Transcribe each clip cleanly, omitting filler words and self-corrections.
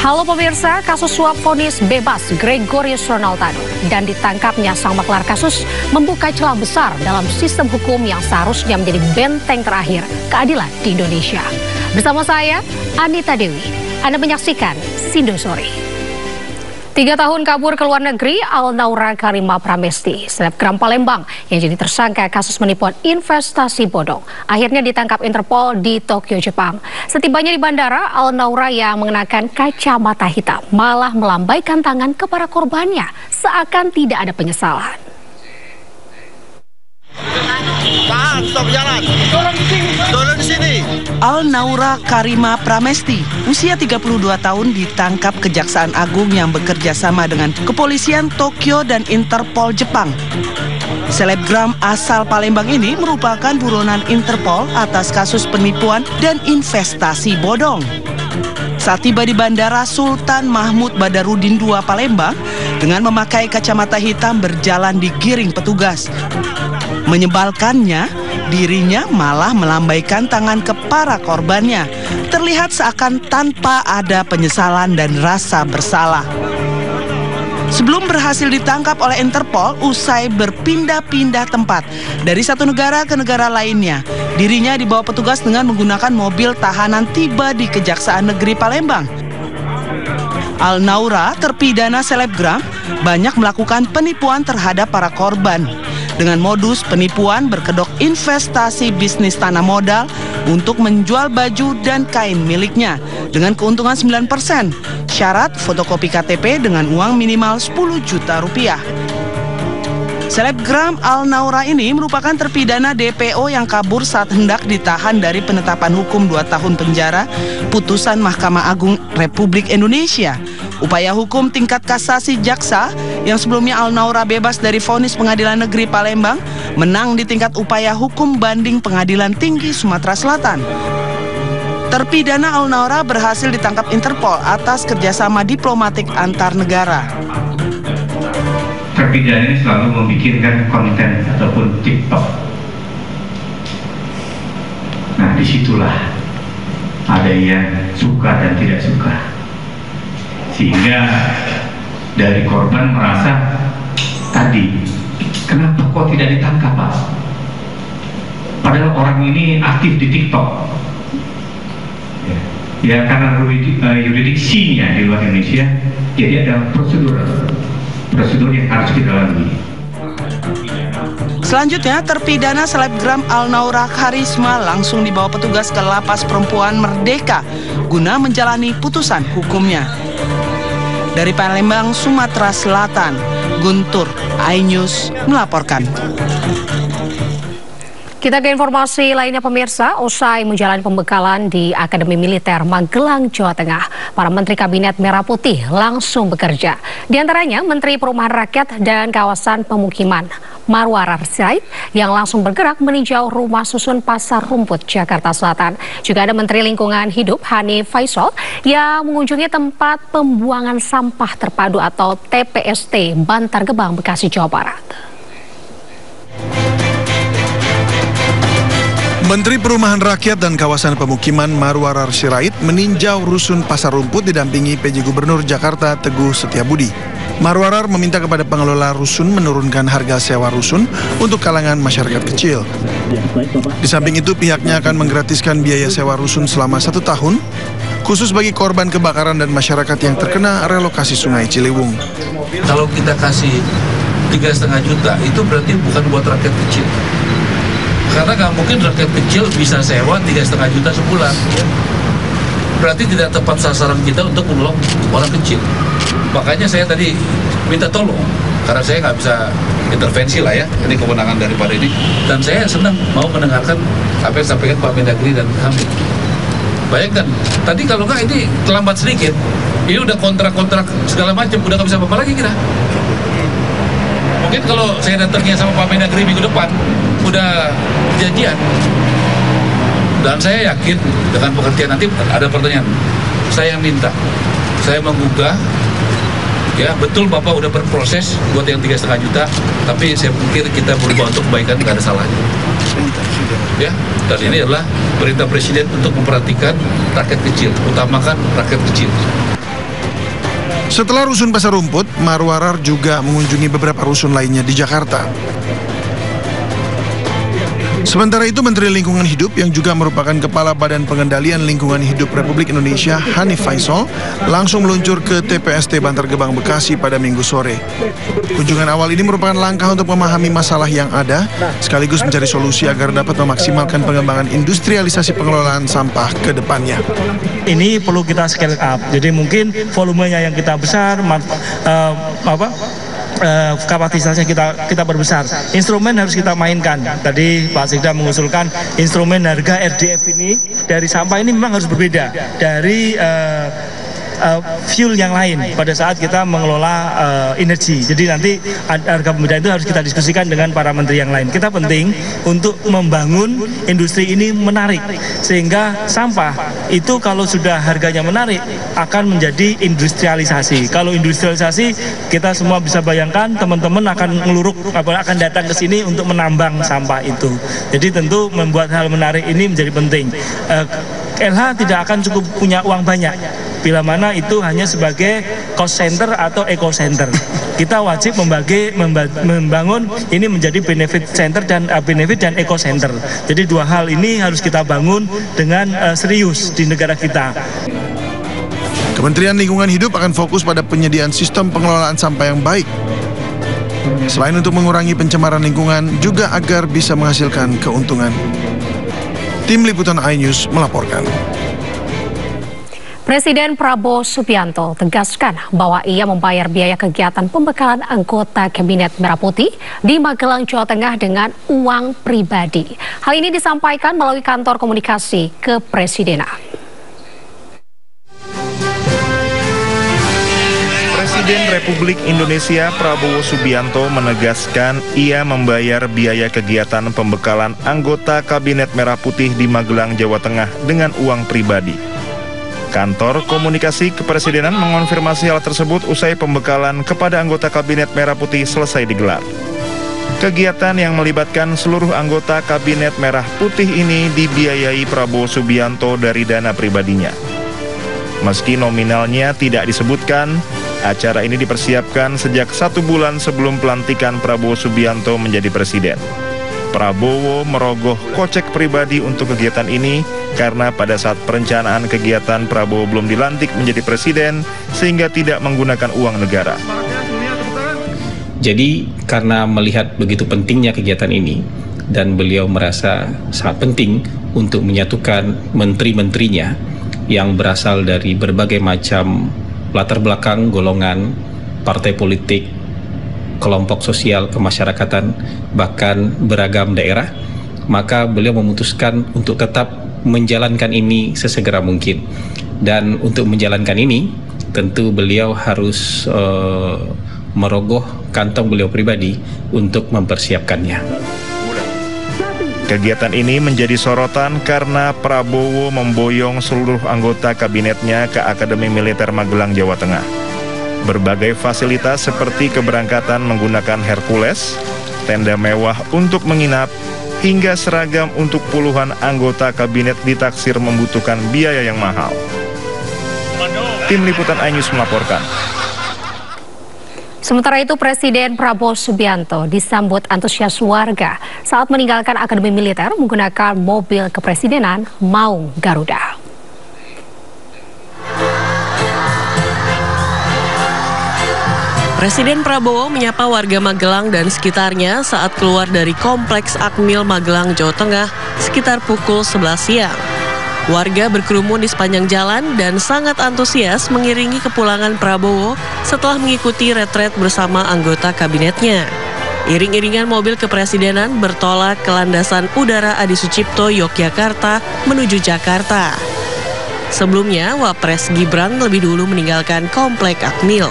Halo pemirsa, kasus suap vonis bebas Gregorius Ronaldano dan ditangkapnya sang maklar kasus membuka celah besar dalam sistem hukum yang seharusnya menjadi benteng terakhir keadilan di Indonesia. Bersama saya, Anita Dewi. Anda menyaksikan Sindo Sore. 3 tahun kabur ke luar negeri, Alnaura Karima Pramesti, selebgram Palembang yang jadi tersangka kasus penipuan investasi bodong, akhirnya ditangkap Interpol di Tokyo, Jepang. Setibanya di bandara, Alnaura yang mengenakan kacamata hitam malah melambaikan tangan kepada korbannya, seakan tidak ada penyesalan. Stop jalan. Turun sini. Alnaura Karima Pramesti, usia 32 tahun, ditangkap Kejaksaan Agung yang bekerja sama dengan Kepolisian Tokyo dan Interpol Jepang. Selebgram asal Palembang ini merupakan buronan Interpol atas kasus penipuan dan investasi bodong. Saat tiba di Bandara Sultan Mahmud Badarudin II Palembang, dengan memakai kacamata hitam berjalan digiring petugas. Menyebalkannya, dirinya malah melambaikan tangan ke para korbannya, terlihat seakan tanpa ada penyesalan dan rasa bersalah. Sebelum berhasil ditangkap oleh Interpol, usai berpindah-pindah tempat dari satu negara ke negara lainnya, dirinya dibawa petugas dengan menggunakan mobil tahanan tiba di Kejaksaan Negeri Palembang. Alnaura, terpidana selebgram, banyak melakukan penipuan terhadap para korban. Dengan modus penipuan berkedok investasi bisnis tanah modal untuk menjual baju dan kain miliknya dengan keuntungan 9%. Syarat fotokopi KTP dengan uang minimal 10 juta rupiah. Selebgram Alnaura ini merupakan terpidana DPO yang kabur saat hendak ditahan dari penetapan hukum 2 tahun penjara putusan Mahkamah Agung Republik Indonesia. Upaya hukum tingkat kasasi jaksa yang sebelumnya Alnaura bebas dari vonis Pengadilan Negeri Palembang menang di tingkat upaya hukum banding Pengadilan Tinggi Sumatera Selatan. Terpidana Alnaura berhasil ditangkap Interpol atas kerjasama diplomatik antar negara. Terpidana ini selalu membikinkan konten ataupun TikTok. Nah, disitulah ada yang suka dan tidak suka. Sehingga dari korban merasa tadi, kenapa kok tidak ditangkap, Pak? Padahal orang ini aktif di TikTok. Ya karena yurisdiksinya di luar Indonesia, jadi ada prosedur yang harus kita lalui. Selanjutnya, terpidana selebgram Alnaura Karisma langsung dibawa petugas ke Lapas Perempuan Merdeka guna menjalani putusan hukumnya. Dari Palembang, Sumatera Selatan, Guntur iNews melaporkan. Kita ke informasi lainnya pemirsa, usai menjalani pembekalan di Akademi Militer Magelang, Jawa Tengah, para Menteri Kabinet Merah Putih langsung bekerja. Di antaranya Menteri Perumahan Rakyat dan Kawasan Pemukiman Marwarar Sirait yang langsung bergerak meninjau rumah susun Pasar Rumput, Jakarta Selatan. Juga ada Menteri Lingkungan Hidup Hanif Faisal yang mengunjungi tempat pembuangan sampah terpadu atau TPST Bantar Gebang, Bekasi, Jawa Barat. Menteri Perumahan Rakyat dan Kawasan Pemukiman Marwarar Sirait meninjau rusun Pasar Rumput didampingi PJ Gubernur Jakarta Teguh Setiabudi. Marwarar meminta kepada pengelola rusun menurunkan harga sewa rusun untuk kalangan masyarakat kecil. Di samping itu pihaknya akan menggratiskan biaya sewa rusun selama 1 tahun, khusus bagi korban kebakaran dan masyarakat yang terkena relokasi Sungai Ciliwung. Kalau kita kasih 3,5 juta, itu berarti bukan buat rakyat kecil. Karena nggak mungkin rakyat kecil bisa sewa 3,5 juta sebulan. Berarti tidak tepat sasaran kita untuk menolong orang kecil. Makanya saya tadi minta tolong, karena saya nggak bisa intervensi lah ya, ini kewenangan daripada ini. Dan saya senang mau mendengarkan apa yang disampaikan Pak Mendagri dan kami. Bayangkan, tadi kalau nggak ini terlambat sedikit, ini udah kontrak-kontrak segala macam, udah nggak bisa apa-apa lagi kita. Mungkin kalau saya datangnya sama Pak Mendagri minggu depan, udah janjian. Dan saya yakin dengan pengertian, nanti ada pertanyaan, saya yang minta, saya menggugah, ya betul Bapak udah berproses buat yang 3,5 juta, tapi saya pikir kita berubah untuk kebaikan, nggak ada salahnya. Ya, dan ini adalah perintah Presiden untuk memperhatikan rakyat kecil, utamakan rakyat kecil. Setelah rusun Pasar Rumput, Marwarar juga mengunjungi beberapa rusun lainnya di Jakarta. Sementara itu, Menteri Lingkungan Hidup yang juga merupakan Kepala Badan Pengendalian Lingkungan Hidup Republik Indonesia, Hanif Faisal, langsung meluncur ke TPST Bantar Gebang, Bekasi pada Minggu sore. Kunjungan awal ini merupakan langkah untuk memahami masalah yang ada, sekaligus mencari solusi agar dapat memaksimalkan pengembangan industrialisasi pengelolaan sampah ke depannya. Ini perlu kita scale up, jadi mungkin volumenya yang kita besar, kapasitasnya kita perbesar. Instrumen harus kita mainkan. Tadi Pak Sekda mengusulkan instrumen harga RDF ini dari sampah ini memang harus berbeda dari fuel yang lain pada saat kita mengelola energi. Jadi nanti harga pembedaan itu harus kita diskusikan dengan para menteri yang lain. Kita penting untuk membangun industri ini menarik, sehingga sampah itu kalau sudah harganya menarik akan menjadi industrialisasi. Kalau industrialisasi, kita semua bisa bayangkan teman-teman akan akan datang ke sini untuk menambang sampah itu. Jadi tentu membuat hal menarik ini menjadi penting. LH tidak akan cukup punya uang banyak bila mana itu hanya sebagai cost center atau eco center. Kita wajib membangun ini menjadi benefit center dan eco center. Jadi dua hal ini harus kita bangun dengan serius di negara kita. Kementerian Lingkungan Hidup akan fokus pada penyediaan sistem pengelolaan sampah yang baik. Selain untuk mengurangi pencemaran lingkungan, juga agar bisa menghasilkan keuntungan. Tim Liputan iNews melaporkan. Presiden Prabowo Subianto tegaskan bahwa ia membayar biaya kegiatan pembekalan anggota Kabinet Merah Putih di Magelang, Jawa Tengah dengan uang pribadi. Hal ini disampaikan melalui kantor komunikasi Kepresidenan. Presiden Republik Indonesia Prabowo Subianto menegaskan ia membayar biaya kegiatan pembekalan anggota Kabinet Merah Putih di Magelang, Jawa Tengah dengan uang pribadi. Kantor Komunikasi Kepresidenan mengonfirmasi hal tersebut usai pembekalan kepada anggota Kabinet Merah Putih selesai digelar. Kegiatan yang melibatkan seluruh anggota Kabinet Merah Putih ini dibiayai Prabowo Subianto dari dana pribadinya. Meski nominalnya tidak disebutkan, acara ini dipersiapkan sejak 1 bulan sebelum pelantikan Prabowo Subianto menjadi presiden. Prabowo merogoh kocek pribadi untuk kegiatan ini karena pada saat perencanaan kegiatan Prabowo belum dilantik menjadi presiden sehingga tidak menggunakan uang negara. Jadi karena melihat begitu pentingnya kegiatan ini dan beliau merasa sangat penting untuk menyatukan menteri-menterinya yang berasal dari berbagai macam latar belakang, golongan, partai politik, kelompok sosial kemasyarakatan, bahkan beragam daerah, maka beliau memutuskan untuk tetap menjalankan ini sesegera mungkin. Dan untuk menjalankan ini, tentu beliau harus merogoh kantong beliau pribadi untuk mempersiapkannya. Kegiatan ini menjadi sorotan karena Prabowo memboyong seluruh anggota kabinetnya ke Akademi Militer Magelang, Jawa Tengah. Berbagai fasilitas seperti keberangkatan menggunakan Hercules, tenda mewah untuk menginap, hingga seragam untuk puluhan anggota kabinet ditaksir membutuhkan biaya yang mahal. Tim Liputan iNews melaporkan. Sementara itu, Presiden Prabowo Subianto disambut antusias warga saat meninggalkan Akademi Militer menggunakan mobil kepresidenan Maung Garuda. Presiden Prabowo menyapa warga Magelang dan sekitarnya saat keluar dari Kompleks Akmil Magelang, Jawa Tengah sekitar pukul 11 siang. Warga berkerumun di sepanjang jalan dan sangat antusias mengiringi kepulangan Prabowo setelah mengikuti retret bersama anggota kabinetnya. Iring-iringan mobil kepresidenan bertolak ke landasan udara Adi Sucipto, Yogyakarta menuju Jakarta. Sebelumnya, Wapres Gibran lebih dulu meninggalkan Komplek Akmil.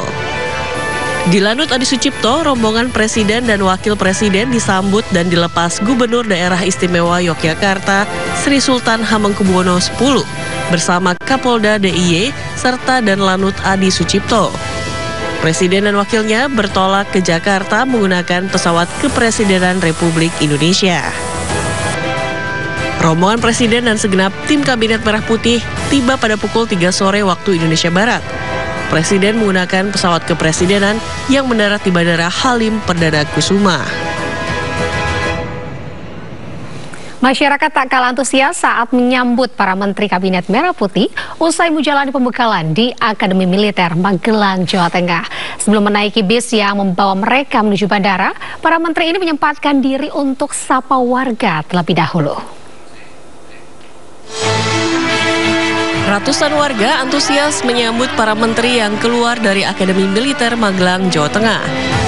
Di Lanut Adi Sucipto, rombongan Presiden dan Wakil Presiden disambut dan dilepas Gubernur Daerah Istimewa Yogyakarta Sri Sultan Hamengkubuwono X bersama Kapolda DIY serta dan Lanut Adi Sucipto. Presiden dan wakilnya bertolak ke Jakarta menggunakan pesawat Kepresidenan Republik Indonesia. Rombongan Presiden dan segenap tim Kabinet Merah Putih tiba pada pukul 3 sore waktu Indonesia Barat. Presiden menggunakan pesawat kepresidenan yang mendarat di Bandara Halim Perdana Kusuma. Masyarakat tak kalah antusias saat menyambut para Menteri Kabinet Merah Putih usai menjalani pembekalan di Akademi Militer Magelang, Jawa Tengah. Sebelum menaiki bis yang membawa mereka menuju bandara, para menteri ini menyempatkan diri untuk sapa warga terlebih dahulu. Ratusan warga antusias menyambut para menteri yang keluar dari Akademi Militer Magelang, Jawa Tengah.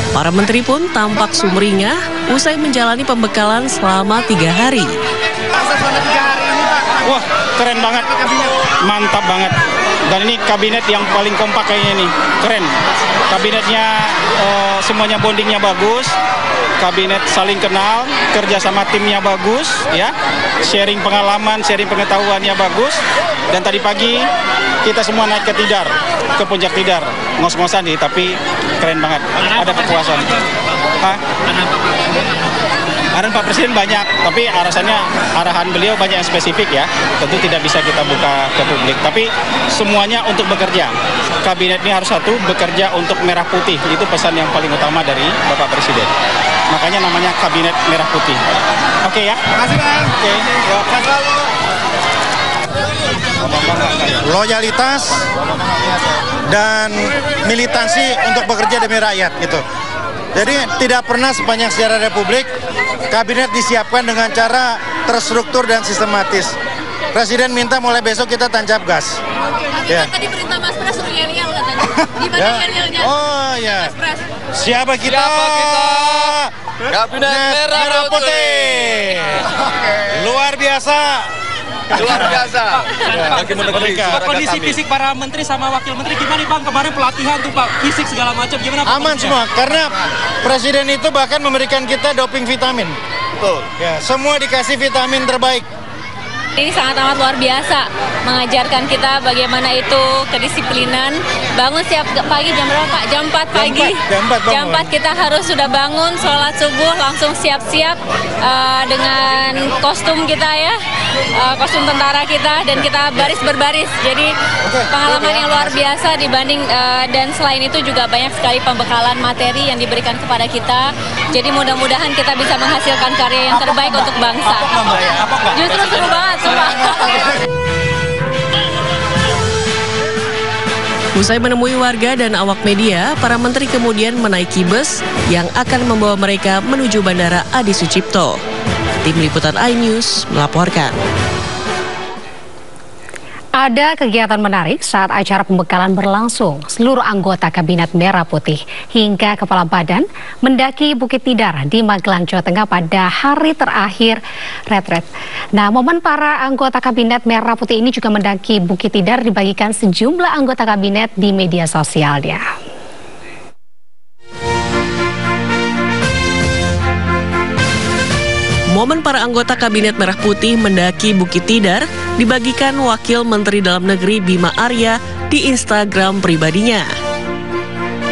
Para menteri pun tampak sumringah usai menjalani pembekalan selama 3 hari. Wah, keren banget, mantap banget. Dan ini kabinet yang paling kompak kayaknya nih, keren. Kabinetnya semuanya bondingnya bagus, kabinet saling kenal, kerja sama timnya bagus, ya, sharing pengalaman, sharing pengetahuannya bagus. Dan tadi pagi kita semua naik ke Tidar, ke puncak Tidar, ngos-ngosan nih, tapi keren banget, ada kepuasan. Arahan Pak Presiden banyak, tapi arahan beliau banyak yang spesifik ya. Tentu tidak bisa kita buka ke publik, tapi semuanya untuk bekerja. Kabinet ini harus satu, bekerja untuk Merah Putih. Itu pesan yang paling utama dari Bapak Presiden. Makanya namanya Kabinet Merah Putih. Oke ya? Terima kasih Bang. Oke, yuk. Loyalitas dan militansi untuk bekerja demi rakyat gitu. Jadi tidak pernah sepanjang sejarah Republik kabinet disiapkan dengan cara terstruktur dan sistematis. Presiden minta mulai besok kita tancap gas. Ya. Tadi perintah Mas Pras suruh yel-yel katanya. Gimana yel-yelnya? Oh ya. Siapa kita? Kabinet Merah Putih. Luar biasa. Luar biasa. Kondisi fisik para menteri sama wakil menteri gimana Bang? Kemarin pelatihan tuh Pak, fisik segala macam gimana? Aman semua, karena Presiden itu bahkan memberikan kita doping vitamin. Betul. Ya, semua dikasih vitamin terbaik. Ini sangat amat luar biasa, mengajarkan kita bagaimana itu kedisiplinan. Bangun setiap pagi jam berapa Pak? Jam 4 pagi. Jam 4 kita harus sudah bangun, sholat subuh, langsung siap-siap dengan kostum kita ya, kostum tentara kita, dan kita baris berbaris. Jadi pengalaman yang luar biasa dibanding, dan selain itu juga banyak sekali pembekalan materi yang diberikan kepada kita. Jadi mudah-mudahan kita bisa menghasilkan karya yang terbaik untuk bangsa. Justru seru banget. Usai menemui warga dan awak media, para menteri kemudian menaiki bus yang akan membawa mereka menuju Bandara Adi Sucipto. Tim Liputan iNews melaporkan. Ada kegiatan menarik saat acara pembekalan berlangsung. Seluruh anggota Kabinet Merah Putih hingga Kepala Badan mendaki Bukit Tidar di Magelang, Jawa Tengah pada hari terakhir retret. Nah, momen para anggota Kabinet Merah Putih ini juga mendaki Bukit Tidar dibagikan sejumlah anggota kabinet di media sosialnya. Momen para anggota Kabinet Merah Putih mendaki Bukit Tidar dibagikan Wakil Menteri Dalam Negeri Bima Arya di Instagram pribadinya.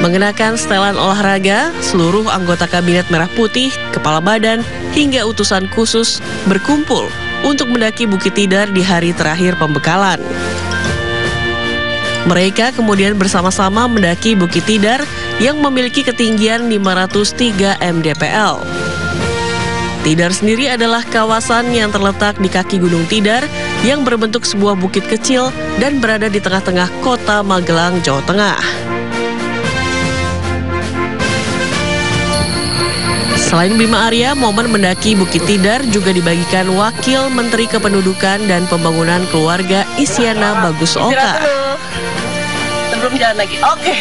Mengenakan setelan olahraga, seluruh anggota Kabinet Merah Putih, Kepala Badan, hingga utusan khusus berkumpul untuk mendaki Bukit Tidar di hari terakhir pembekalan. Mereka kemudian bersama-sama mendaki Bukit Tidar yang memiliki ketinggian 503 mdpl. Tidar sendiri adalah kawasan yang terletak di kaki Gunung Tidar yang berbentuk sebuah bukit kecil dan berada di tengah-tengah kota Magelang, Jawa Tengah. Selain Bima Arya, momen mendaki Bukit Tidar juga dibagikan Wakil Menteri Kependudukan dan Pembangunan Keluarga Isyana Bagus Oka. Sebelum jalan lagi, oke.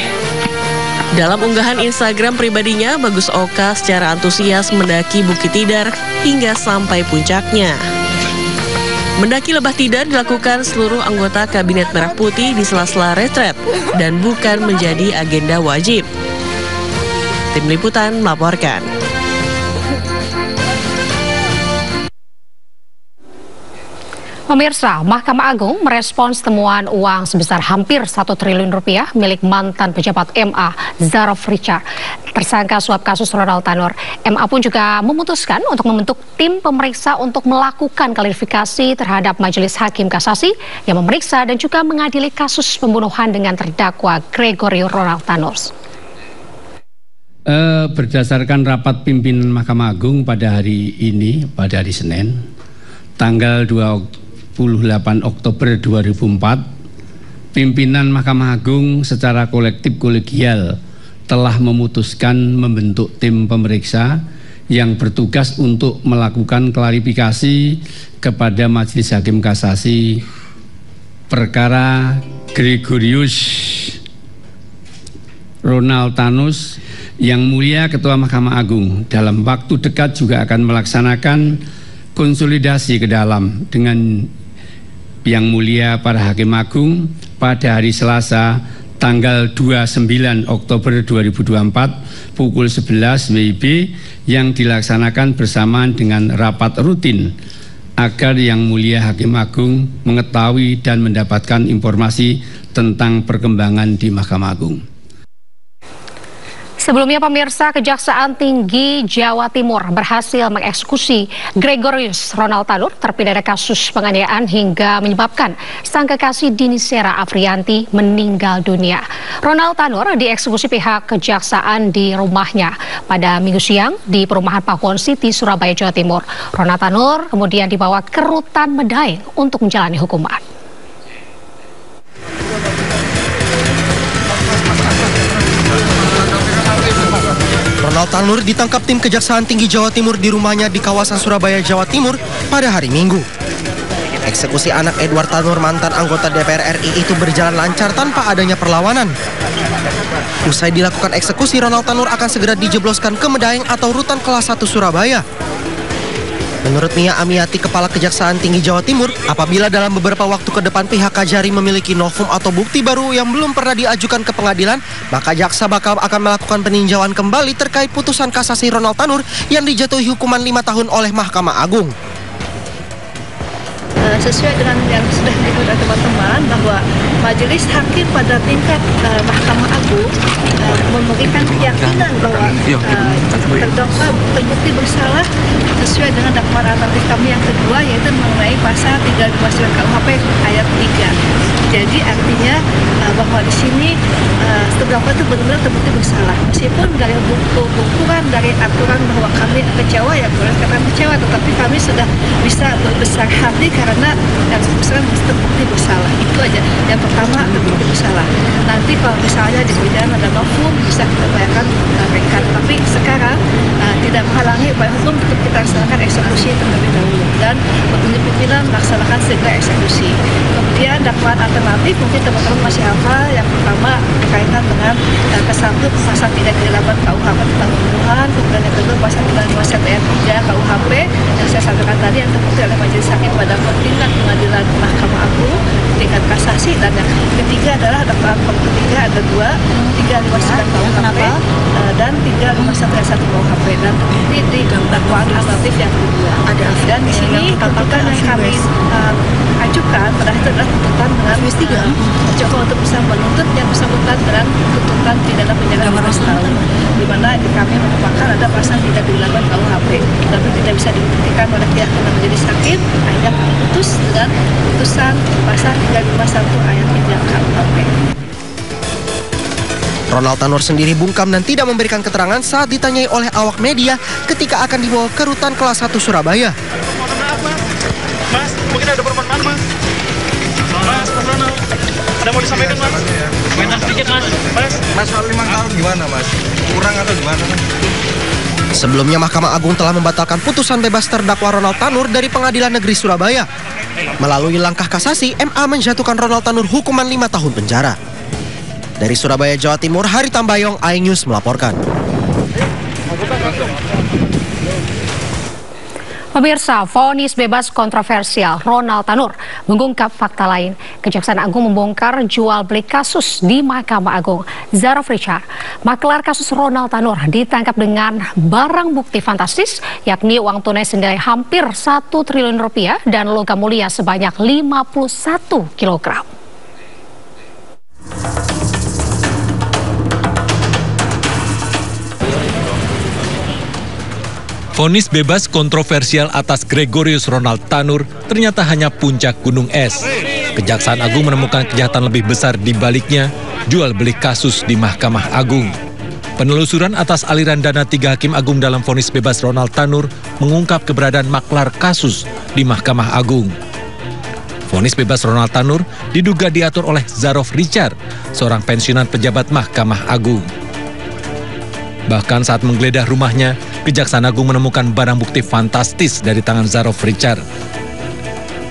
Dalam unggahan Instagram pribadinya, Bagus Oka secara antusias mendaki Bukit Tidar hingga sampai puncaknya. Mendaki Lebah Tidar dilakukan seluruh anggota Kabinet Merah Putih di sela-sela retret dan bukan menjadi agenda wajib. Tim Liputan melaporkan. Pemirsa, Mahkamah Agung merespons temuan uang sebesar hampir 1 triliun rupiah milik mantan pejabat MA, Zaraf Richard. Tersangka suap kasus Ronald Tanur. MA pun juga memutuskan untuk membentuk tim pemeriksa untuk melakukan klarifikasi terhadap Majelis Hakim Kasasi yang memeriksa dan juga mengadili kasus pembunuhan dengan terdakwa Gregorio Ronald Tanurs. Berdasarkan rapat pimpinan Mahkamah Agung pada hari ini, pada hari Senin, tanggal 28 Oktober 2004, pimpinan Mahkamah Agung secara kolektif kolegial telah memutuskan membentuk tim pemeriksa yang bertugas untuk melakukan klarifikasi kepada Majelis Hakim Kasasi perkara Gregorius Ronald Tanurs. Yang Mulia Ketua Mahkamah Agung dalam waktu dekat juga akan melaksanakan konsolidasi ke dalam dengan Yang Mulia para Hakim Agung pada hari Selasa tanggal 29 Oktober 2024 pukul 11 WIB yang dilaksanakan bersamaan dengan rapat rutin agar Yang Mulia Hakim Agung mengetahui dan mendapatkan informasi tentang perkembangan di Mahkamah Agung. Sebelumnya pemirsa, Kejaksaan Tinggi Jawa Timur berhasil mengeksekusi Gregorius Ronald Tanurs terpidana kasus penganiayaan hingga menyebabkan sang kekasih Dini Sera Afrianti meninggal dunia. Ronald Tanurs dieksekusi pihak kejaksaan di rumahnya pada Minggu siang di perumahan Pakuwon City, Surabaya, Jawa Timur. Ronald Tanurs kemudian dibawa ke Rutan Medaeng untuk menjalani hukuman. Ronald Tanurs ditangkap tim Kejaksaan Tinggi Jawa Timur di rumahnya di kawasan Surabaya, Jawa Timur pada hari Minggu. Eksekusi anak Edward Tanurs, mantan anggota DPR RI itu berjalan lancar tanpa adanya perlawanan. Usai dilakukan eksekusi, Ronald Tanurs akan segera dijebloskan ke Medaeng atau Rutan Kelas 1 Surabaya. Menurut Mia Amiati, Kepala Kejaksaan Tinggi Jawa Timur, apabila dalam beberapa waktu ke depan pihak Kajari memiliki novum atau bukti baru yang belum pernah diajukan ke pengadilan, maka jaksa bakal akan melakukan peninjauan kembali terkait putusan kasasi Ronald Tanurs yang dijatuhi hukuman 5 tahun oleh Mahkamah Agung. Sesuai dengan yang sudah diketahui oleh teman-teman bahwa Majelis Hakim pada tingkat Mahkamah Agung memberikan keyakinan bahwa terdakwa terbukti bersalah sesuai dengan dakwaan alternatif kami yang kedua, yaitu mengenai pasal 329 KUHP ayat 3. Jadi artinya bahwa di sini terdakwa itu benar-benar terbukti bersalah. Meskipun dari ukuran dari aturan bahwa kami kecewa, ya boleh katakan kecewa, tetapi kami sudah bisa berbesar hati karena yang besar terbukti bersalah. Itu aja. Yang pertama, terbukti bersalah. Nanti kalau misalnya di bidang ada novum, bisa kita bayarkan rekan. Tapi sekarang tidak menghalangi upaya hukum, tetap kita laksanakan eksekusi terlebih dahulu dan petunjuk pimpinan melaksanakan segera eksekusi. Kemudian dakwaan alternatif mungkin teman-teman masih hafal. Yang pertama berkaitan dengan kesatu pasal 338 KUHP tentang pembunuhan, kemudian yang kedua pasal 351 ayat 3 KUHP yang saya sampaikan tadi yang terbukti oleh Majelis Hakim pada tingkat pengadilan Mahkamah Agung tingkat kasasi, dan yang ketiga adalah dakwaan ketiga ada 359 KUHP dan 351 ayat 1 KUHP dan terbukti di dakwaan alternatif yang kedua. Dan di sini tuntutan yang kami ajukan pada itu adalah tuntutan dengan mencoba untuk bisa menuntut yang bersangkutan dengan tuntutan pidana penjara 15 tahun, di mana kami merupakan ada pasal 338 KUHP, tapi tidak bisa dibuktikan oleh pihak Majelis Hakim, akhirnya putus dengan putusan pasal 351 ayat 3 KUHP. Ronald Tanurs sendiri bungkam dan tidak memberikan keterangan saat ditanyai oleh awak media ketika akan dibawa ke Rutan Kelas 1 Surabaya. Mas, mungkin ada permohonan Mas. Mas Ronald, ada mau disampaikan Mas? Komentar sedikit Mas. Mas soal 5 tahun gimana Mas? Kurang atau gimana Mas? Sebelumnya Mahkamah Agung telah membatalkan putusan bebas terdakwa Ronald Tanurs dari Pengadilan Negeri Surabaya. Melalui langkah kasasi, MA menjatuhkan Ronald Tanurs hukuman 5 tahun penjara. Dari Surabaya, Jawa Timur, Hari Tambayong, iNews melaporkan. Pemirsa, vonis bebas kontroversial Ronald Tanurs mengungkap fakta lain. Kejaksaan Agung membongkar jual beli kasus di Mahkamah Agung. Zara Frichard, maklar kasus Ronald Tanurs ditangkap dengan barang bukti fantastis, yakni uang tunai senilai hampir 1 triliun rupiah dan logam mulia sebanyak 51 kilogram. Vonis bebas kontroversial atas Gregorius Ronald Tanur ternyata hanya puncak gunung es. Kejaksaan Agung menemukan kejahatan lebih besar di baliknya, jual beli kasus di Mahkamah Agung. Penelusuran atas aliran dana 3 hakim agung dalam vonis bebas Ronald Tanur mengungkap keberadaan maklar kasus di Mahkamah Agung. Vonis bebas Ronald Tanur diduga diatur oleh Zarof Richard, seorang pensiunan pejabat Mahkamah Agung. Bahkan saat menggeledah rumahnya, Kejaksaan Agung menemukan barang bukti fantastis dari tangan Zarof Richard.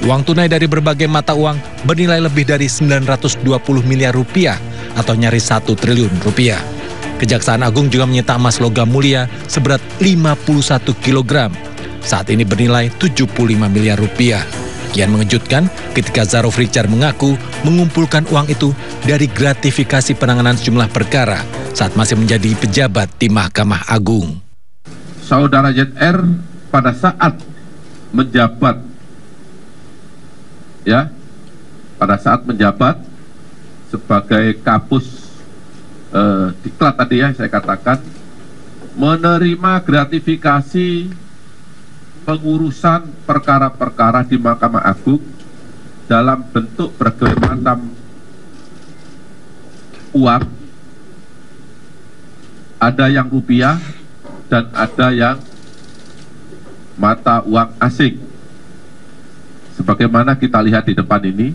Uang tunai dari berbagai mata uang bernilai lebih dari 920 miliar rupiah atau nyaris 1 triliun rupiah. Kejaksaan Agung juga menyita emas logam mulia seberat 51 kg. Saat ini bernilai 75 miliar rupiah. Kian mengejutkan ketika Zarof Richard mengaku mengumpulkan uang itu dari gratifikasi penanganan sejumlah perkara saat masih menjadi pejabat di Mahkamah Agung. Saudara ZR pada saat menjabat, sebagai Kapus Diklat tadi saya katakan, menerima gratifikasi pengurusan perkara-perkara di Mahkamah Agung dalam bentuk berbagai macam uang, ada yang rupiah dan ada yang mata uang asing. Sebagaimana kita lihat di depan ini,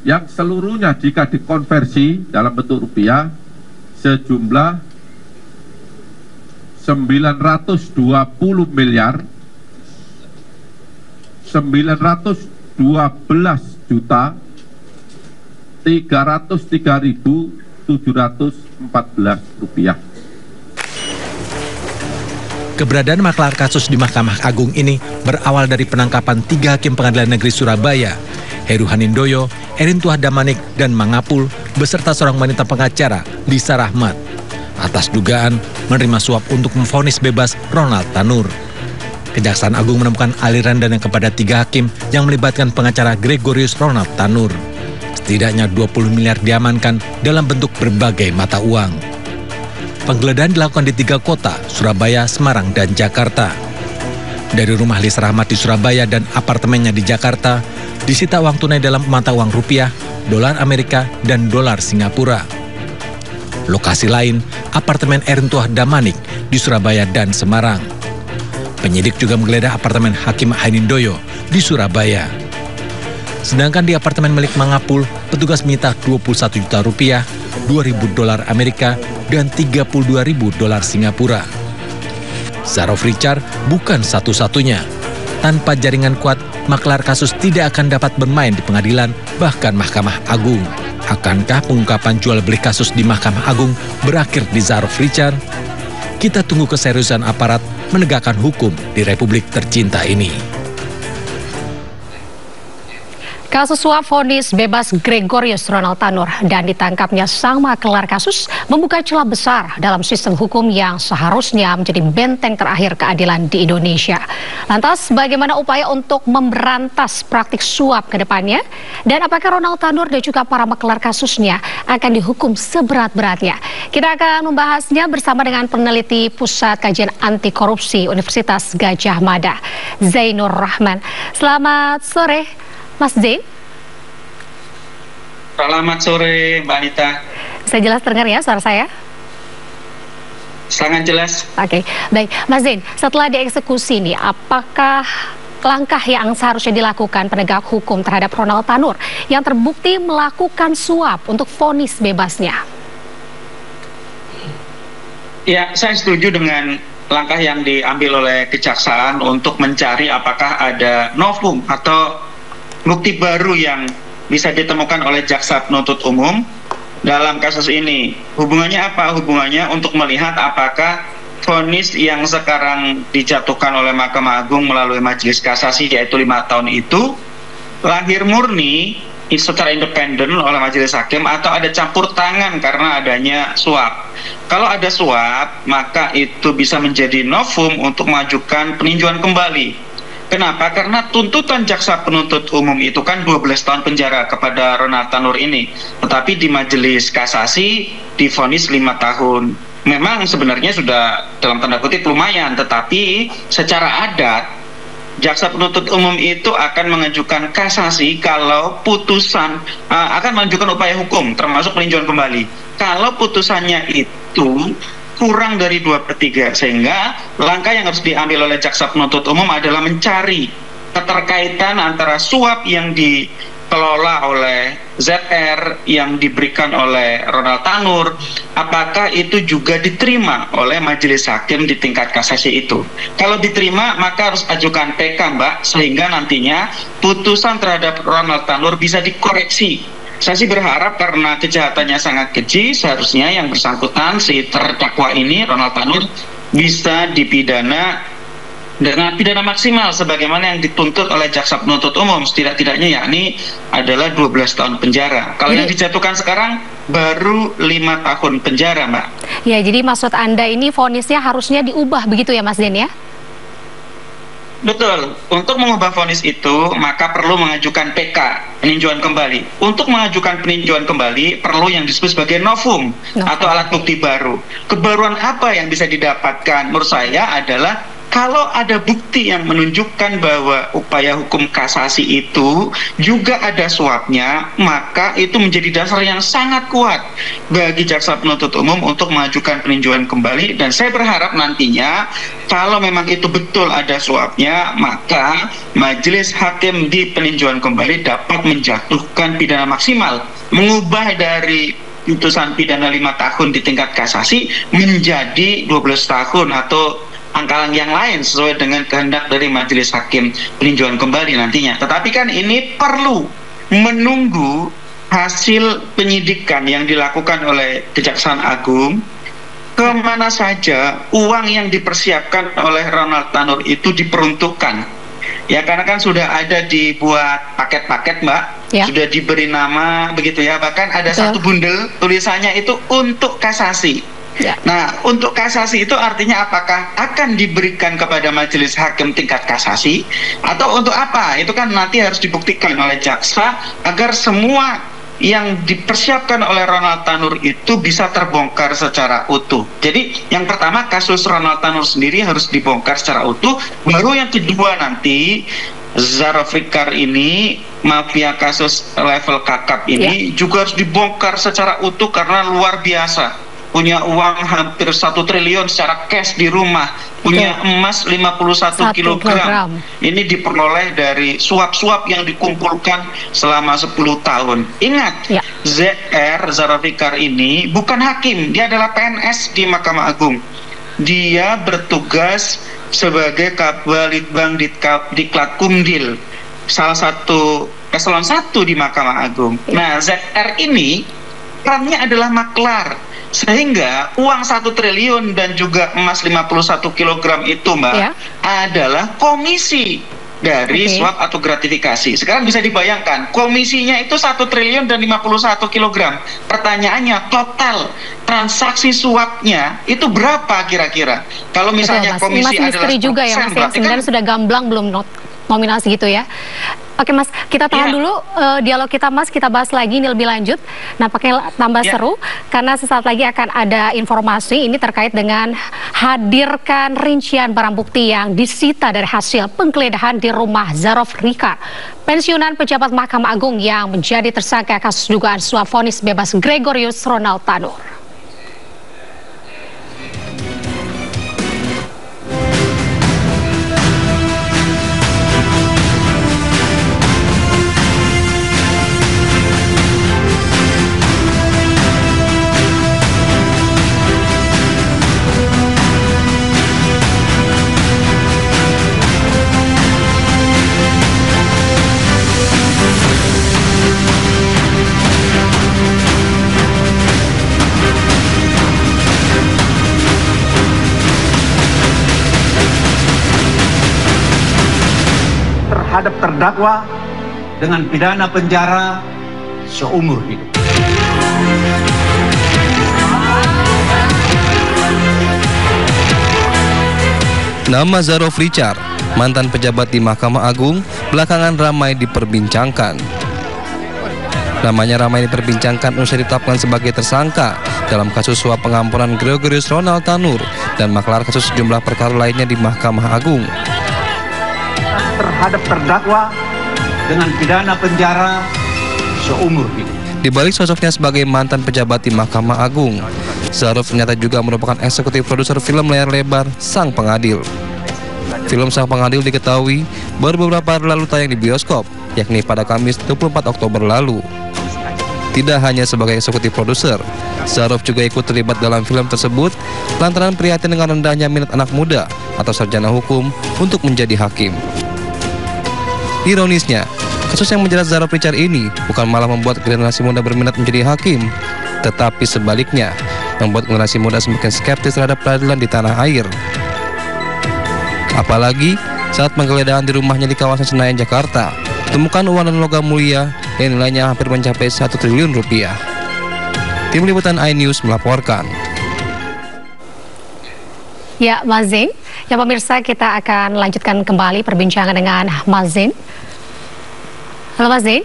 yang seluruhnya jika dikonversi dalam bentuk rupiah sejumlah 920 miliar 912 juta 303.714 rupiah. Keberadaan maklar kasus di Mahkamah Agung ini berawal dari penangkapan 3 hakim Pengadilan Negeri Surabaya, Heru Hanindoyo, Erin Tuah Damanik, dan Mangapul, beserta seorang wanita pengacara, Lisa Rahmat, atas dugaan menerima suap untuk memvonis bebas Ronald Tanur. Kejaksaan Agung menemukan aliran dana kepada 3 hakim yang melibatkan pengacara Gregorius Ronald Tanur. Setidaknya 20 miliar diamankan dalam bentuk berbagai mata uang. Penggeledahan dilakukan di 3 kota, Surabaya, Semarang, dan Jakarta. Dari rumah Lisa Rahmat di Surabaya dan apartemennya di Jakarta, disita uang tunai dalam mata uang rupiah, dolar Amerika, dan dolar Singapura. Lokasi lain, apartemen Erin Tuah Damanik di Surabaya dan Semarang. Penyidik juga menggeledah apartemen Hakim Hanindoyo di Surabaya. Sedangkan di apartemen milik Mangapul, petugas menyita 21 juta rupiah, 2.000 dolar Amerika, dan 32.000 dolar Singapura. Zarof Richard bukan satu-satunya. Tanpa jaringan kuat, maklar kasus tidak akan dapat bermain di pengadilan, bahkan Mahkamah Agung. Akankah pengungkapan jual beli kasus di Mahkamah Agung berakhir di Zarof Richard? Kita tunggu keseriusan aparat menegakkan hukum di Republik tercinta ini. Kasus suap vonis bebas Gregorius Ronald Tanur dan ditangkapnya sang maklar kasus membuka celah besar dalam sistem hukum yang seharusnya menjadi benteng terakhir keadilan di Indonesia. Lantas, bagaimana upaya untuk memberantas praktik suap ke depannya? Dan apakah Ronald Tanur dan juga para maklar kasusnya akan dihukum seberat-beratnya? Kita akan membahasnya bersama dengan peneliti Pusat Kajian Anti Korupsi Universitas Gadjah Mada, Zainur Rahman. Selamat sore, Mas Zain. Selamat sore, Mbak Anita. Saya jelas dengar ya suara saya? Sangat jelas. Oke, baik. Mas Zain, setelah dieksekusi nih, apakah langkah yang seharusnya dilakukan penegak hukum terhadap Ronald Tanur yang terbukti melakukan suap untuk vonis bebasnya? Ya, saya setuju dengan langkah yang diambil oleh kejaksaan untuk mencari apakah ada novum atau bukti baru yang bisa ditemukan oleh jaksa penuntut umum dalam kasus ini. Hubungannya apa? Hubungannya untuk melihat apakah vonis yang sekarang dijatuhkan oleh Mahkamah Agung melalui Majelis Kasasi yaitu 5 tahun itu lahir murni secara independen oleh Majelis Hakim atau ada campur tangan karena adanya suap. Kalau ada suap, maka itu bisa menjadi novum untuk mengajukan peninjauan kembali. Kenapa? Karena tuntutan jaksa penuntut umum itu kan 12 tahun penjara kepada Ronald Tanur ini. Tetapi di Majelis Kasasi divonis 5 tahun. memang sebenarnya sudah dalam tanda kutip lumayan, tetapi secara adat jaksa penuntut umum itu akan mengajukan kasasi kalau putusan akan mengajukan upaya hukum termasuk peninjauan kembali kalau putusannya itu kurang dari 2/3, sehingga langkah yang harus diambil oleh jaksa penuntut umum adalah mencari keterkaitan antara suap yang dikelola oleh ZR yang diberikan oleh Ronald Tanur, apakah itu juga diterima oleh majelis hakim di tingkat kasasi itu. Kalau diterima, maka harus ajukan PK, Mbak, sehingga nantinya putusan terhadap Ronald Tanur bisa dikoreksi. Saya sih berharap karena kejahatannya sangat keji, seharusnya yang bersangkutan si terdakwa ini, Ronald Tanur, bisa dipidana dengan pidana maksimal sebagaimana yang dituntut oleh jaksa penuntut umum, setidak-tidaknya yakni adalah 12 tahun penjara. Kalau yang dijatuhkan sekarang baru 5 tahun penjara, Mbak. Ya, jadi maksud Anda ini vonisnya harusnya diubah begitu ya, Mas Den ya? Betul. Untuk mengubah vonis itu, maka perlu mengajukan PK, peninjauan kembali. Untuk mengajukan peninjauan kembali, perlu yang disebut sebagai novum atau alat bukti baru. Kebaruan apa yang bisa didapatkan? Menurut saya adalah kalau ada bukti yang menunjukkan bahwa upaya hukum kasasi itu juga ada suapnya, maka itu menjadi dasar yang sangat kuat bagi jaksa penuntut umum untuk mengajukan peninjauan kembali. Dan saya berharap nantinya kalau memang itu betul ada suapnya, maka majelis hakim di peninjauan kembali dapat menjatuhkan pidana maksimal, mengubah dari putusan pidana 5 tahun di tingkat kasasi menjadi 12 tahun atau angka yang lain sesuai dengan kehendak dari majelis hakim peninjauan kembali nantinya. Tetapi kan ini perlu menunggu hasil penyidikan yang dilakukan oleh Kejaksaan Agung, kemana saja uang yang dipersiapkan oleh Ronald Tanur itu diperuntukkan. Ya, karena kan sudah ada dibuat paket-paket, Mbak, sudah diberi nama begitu ya, bahkan ada satu bundel tulisannya itu untuk kasasi. Nah, untuk kasasi itu artinya apakah akan diberikan kepada majelis hakim tingkat kasasi atau untuk apa? Itu kan nanti harus dibuktikan oleh jaksa agar semua yang dipersiapkan oleh Ronald Tanur itu bisa terbongkar secara utuh. Jadi yang pertama kasus Ronald Tanur sendiri harus dibongkar secara utuh, baru yang kedua nanti Zarofrikar ini, mafia kasus level kakap ini juga harus dibongkar secara utuh karena luar biasa. Punya uang hampir 1 triliun secara cash di rumah, punya emas 51 kilogram. Ini diperoleh dari suap-suap yang dikumpulkan selama 10 tahun. Ingat, ZR Zarofrikar ini bukan hakim, dia adalah PNS di Mahkamah Agung. Dia bertugas sebagai Kabalitbang Diklat Kumdil, salah satu eselon 1 di Mahkamah Agung. Nah, ZR ini perannya adalah maklar, sehingga uang 1 triliun dan juga emas 51 kilogram itu, Mbak, adalah komisi dari suap atau gratifikasi. Sekarang bisa dibayangkan, komisinya itu 1 triliun dan 51 kilogram. Pertanyaannya, total transaksi suapnya itu berapa kira-kira? Kalau misalnya komisi adalah juga ya, Mas, yang sebenarnya sudah gamblang belum nominasi gitu ya. Oke, Mas, kita tahan dulu dialog kita, Mas. Kita bahas lagi ini lebih lanjut. Nampaknya tambah seru karena sesaat lagi akan ada informasi ini terkait dengan hadirkan rincian barang bukti yang disita dari hasil penggeledahan di rumah Zarofrikar, pensiunan pejabat Mahkamah Agung yang menjadi tersangka kasus dugaan suap vonis bebas Gregorius Ronald Tanur. terhadap terdakwa dengan pidana penjara seumur hidup. Nama Zarofrikar, mantan pejabat di Mahkamah Agung, belakangan ramai diperbincangkan. Namanya ramai diperbincangkan usai ditetapkan sebagai tersangka dalam kasus suap pengampunan Gregorius Ronald Tanur dan maklar kasus sejumlah perkara lainnya di Mahkamah Agung. Terhadap terdakwa dengan pidana penjara seumur hidup. Di balik sosoknya sebagai mantan pejabat di Mahkamah Agung, Zaruf ternyata juga merupakan eksekutif produser film layar lebar Sang Pengadil. Film Sang Pengadil diketahui baru beberapa hari lalu tayang di bioskop, yakni pada Kamis 24 Oktober lalu. Tidak hanya sebagai eksekutif produser, Zaruf juga ikut terlibat dalam film tersebut lantaran prihatin dengan rendahnya minat anak muda atau sarjana hukum untuk menjadi hakim. Ironisnya, kasus yang menjerat Zaruf Richard ini bukan malah membuat generasi muda berminat menjadi hakim, tetapi sebaliknya, membuat generasi muda semakin skeptis terhadap peradilan di tanah air. Apalagi saat penggeledahan di rumahnya di kawasan Senayan, Jakarta, temukan uang dan logam mulia yang nilainya hampir mencapai 1 triliun rupiah. Tim Liputan iNews melaporkan. Ya, Mas Zain. Ya, pemirsa, kita akan lanjutkan kembali perbincangan dengan Mas Zain. Halo Mas Zain.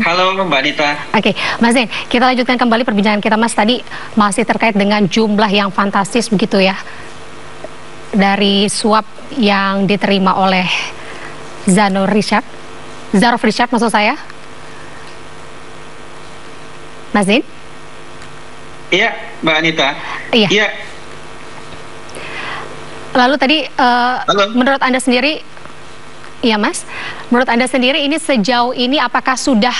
Halo Mbak Anita. Oke, Mas Zain, kita lanjutkan kembali perbincangan kita, Mas. Tadi masih terkait dengan jumlah yang fantastis begitu ya, dari suap yang diterima oleh Zaruf Richard maksud saya. Mas Zain? Iya, Mbak Anita. Iya. Lalu tadi menurut Anda sendiri, iya Mas, menurut Anda sendiri ini sejauh ini apakah sudah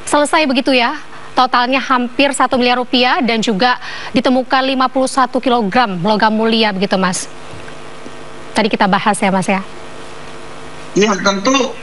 selesai begitu ya? Totalnya hampir 1 miliar rupiah dan juga ditemukan 51 kg logam mulia begitu Mas. Tadi kita bahas ya Mas ya. Ya tentu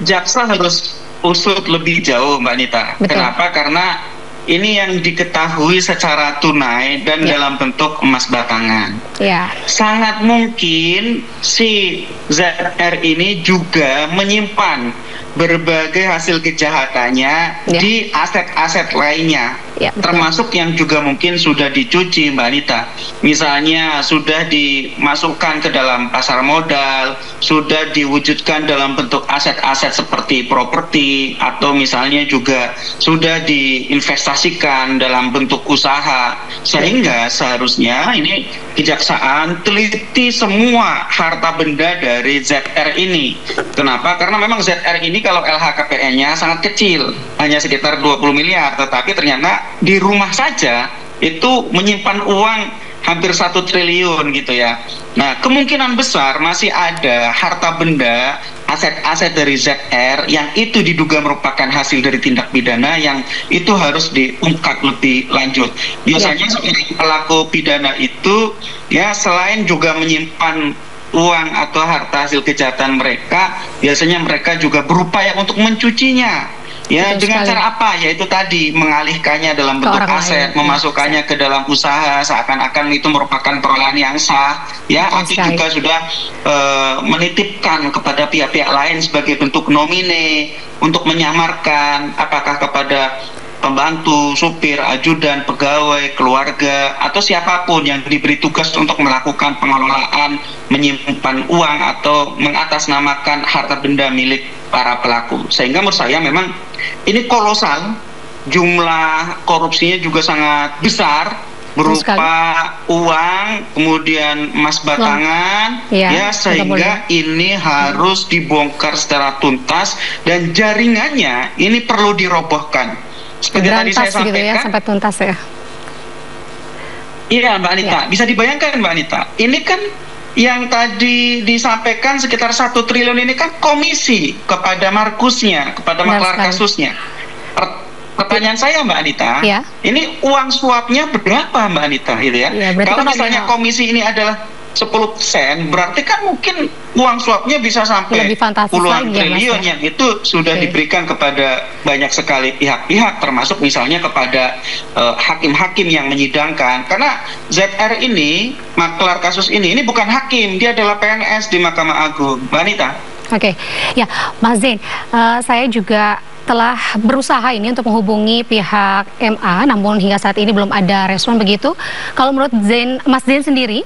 jaksa harus usut lebih jauh Mbak Anita. Betul. Kenapa? Karena ini yang diketahui secara tunai dan dalam bentuk emas batangan. Ya. Sangat mungkin si ZR ini juga menyimpan berbagai hasil kejahatannya di aset-aset lainnya. Termasuk yang juga mungkin sudah dicuci Mbak Anita. Misalnya sudah dimasukkan ke dalam pasar modal, sudah diwujudkan dalam bentuk aset-aset seperti properti, atau misalnya juga sudah diinvestasikan dalam bentuk usaha. Sehingga seharusnya ini kejaksaan teliti semua harta benda dari ZR ini. Kenapa? Karena memang ZR ini kalau LHKPN-nya sangat kecil, hanya sekitar 20 miliar, tetapi ternyata di rumah saja itu menyimpan uang hampir 1 triliun gitu ya. Nah, kemungkinan besar masih ada harta benda, aset-aset dari ZR yang itu diduga merupakan hasil dari tindak pidana yang itu harus diungkap lebih lanjut. Biasanya pelaku pidana itu ya selain juga menyimpan uang atau harta hasil kejahatan mereka, biasanya mereka juga berupaya untuk mencucinya. Ya, betul dengan sekali. Cara apa? Yaitu tadi mengalihkannya dalam bentuk aset, memasukkannya ke dalam usaha seakan-akan itu merupakan perolehan yang sah. Ya, atau juga sudah menitipkan kepada pihak-pihak lain sebagai bentuk nomine untuk menyamarkan apakah kepada pembantu, supir, ajudan, pegawai, keluarga, atau siapapun yang diberi tugas untuk melakukan pengelolaan, menyimpan uang atau mengatasnamakan harta benda milik para pelaku. Sehingga menurut saya memang ini kolosal, jumlah korupsinya juga sangat besar, berupa uang, kemudian emas batangan, ya sehingga ini harus dibongkar secara tuntas dan jaringannya ini perlu dirobohkan. Seperti tadi saya sampaikan, gitu ya, sampai tuntas ya. Iya Mbak Anita, bisa dibayangkan Mbak Anita, ini kan yang tadi disampaikan sekitar 1 triliun ini kan komisi kepada Markusnya, kepada maklar kasusnya. Pertanyaan saya Mbak Anita, ini uang suapnya berapa Mbak Anita gitu ya? Kalau misalnya komisi ini adalah 10%, berarti kan mungkin uang suapnya bisa sampai puluhan triliun yang itu sudah diberikan kepada banyak sekali pihak-pihak, termasuk misalnya kepada hakim-hakim yang menyidangkan. Karena ZR ini, maklar kasus ini bukan hakim, dia adalah PNS di Mahkamah Agung. Mbak Anita. Oke, ya Mas Zain, saya juga telah berusaha ini untuk menghubungi pihak MA, namun hingga saat ini belum ada respon begitu. Kalau menurut Mas Zain sendiri,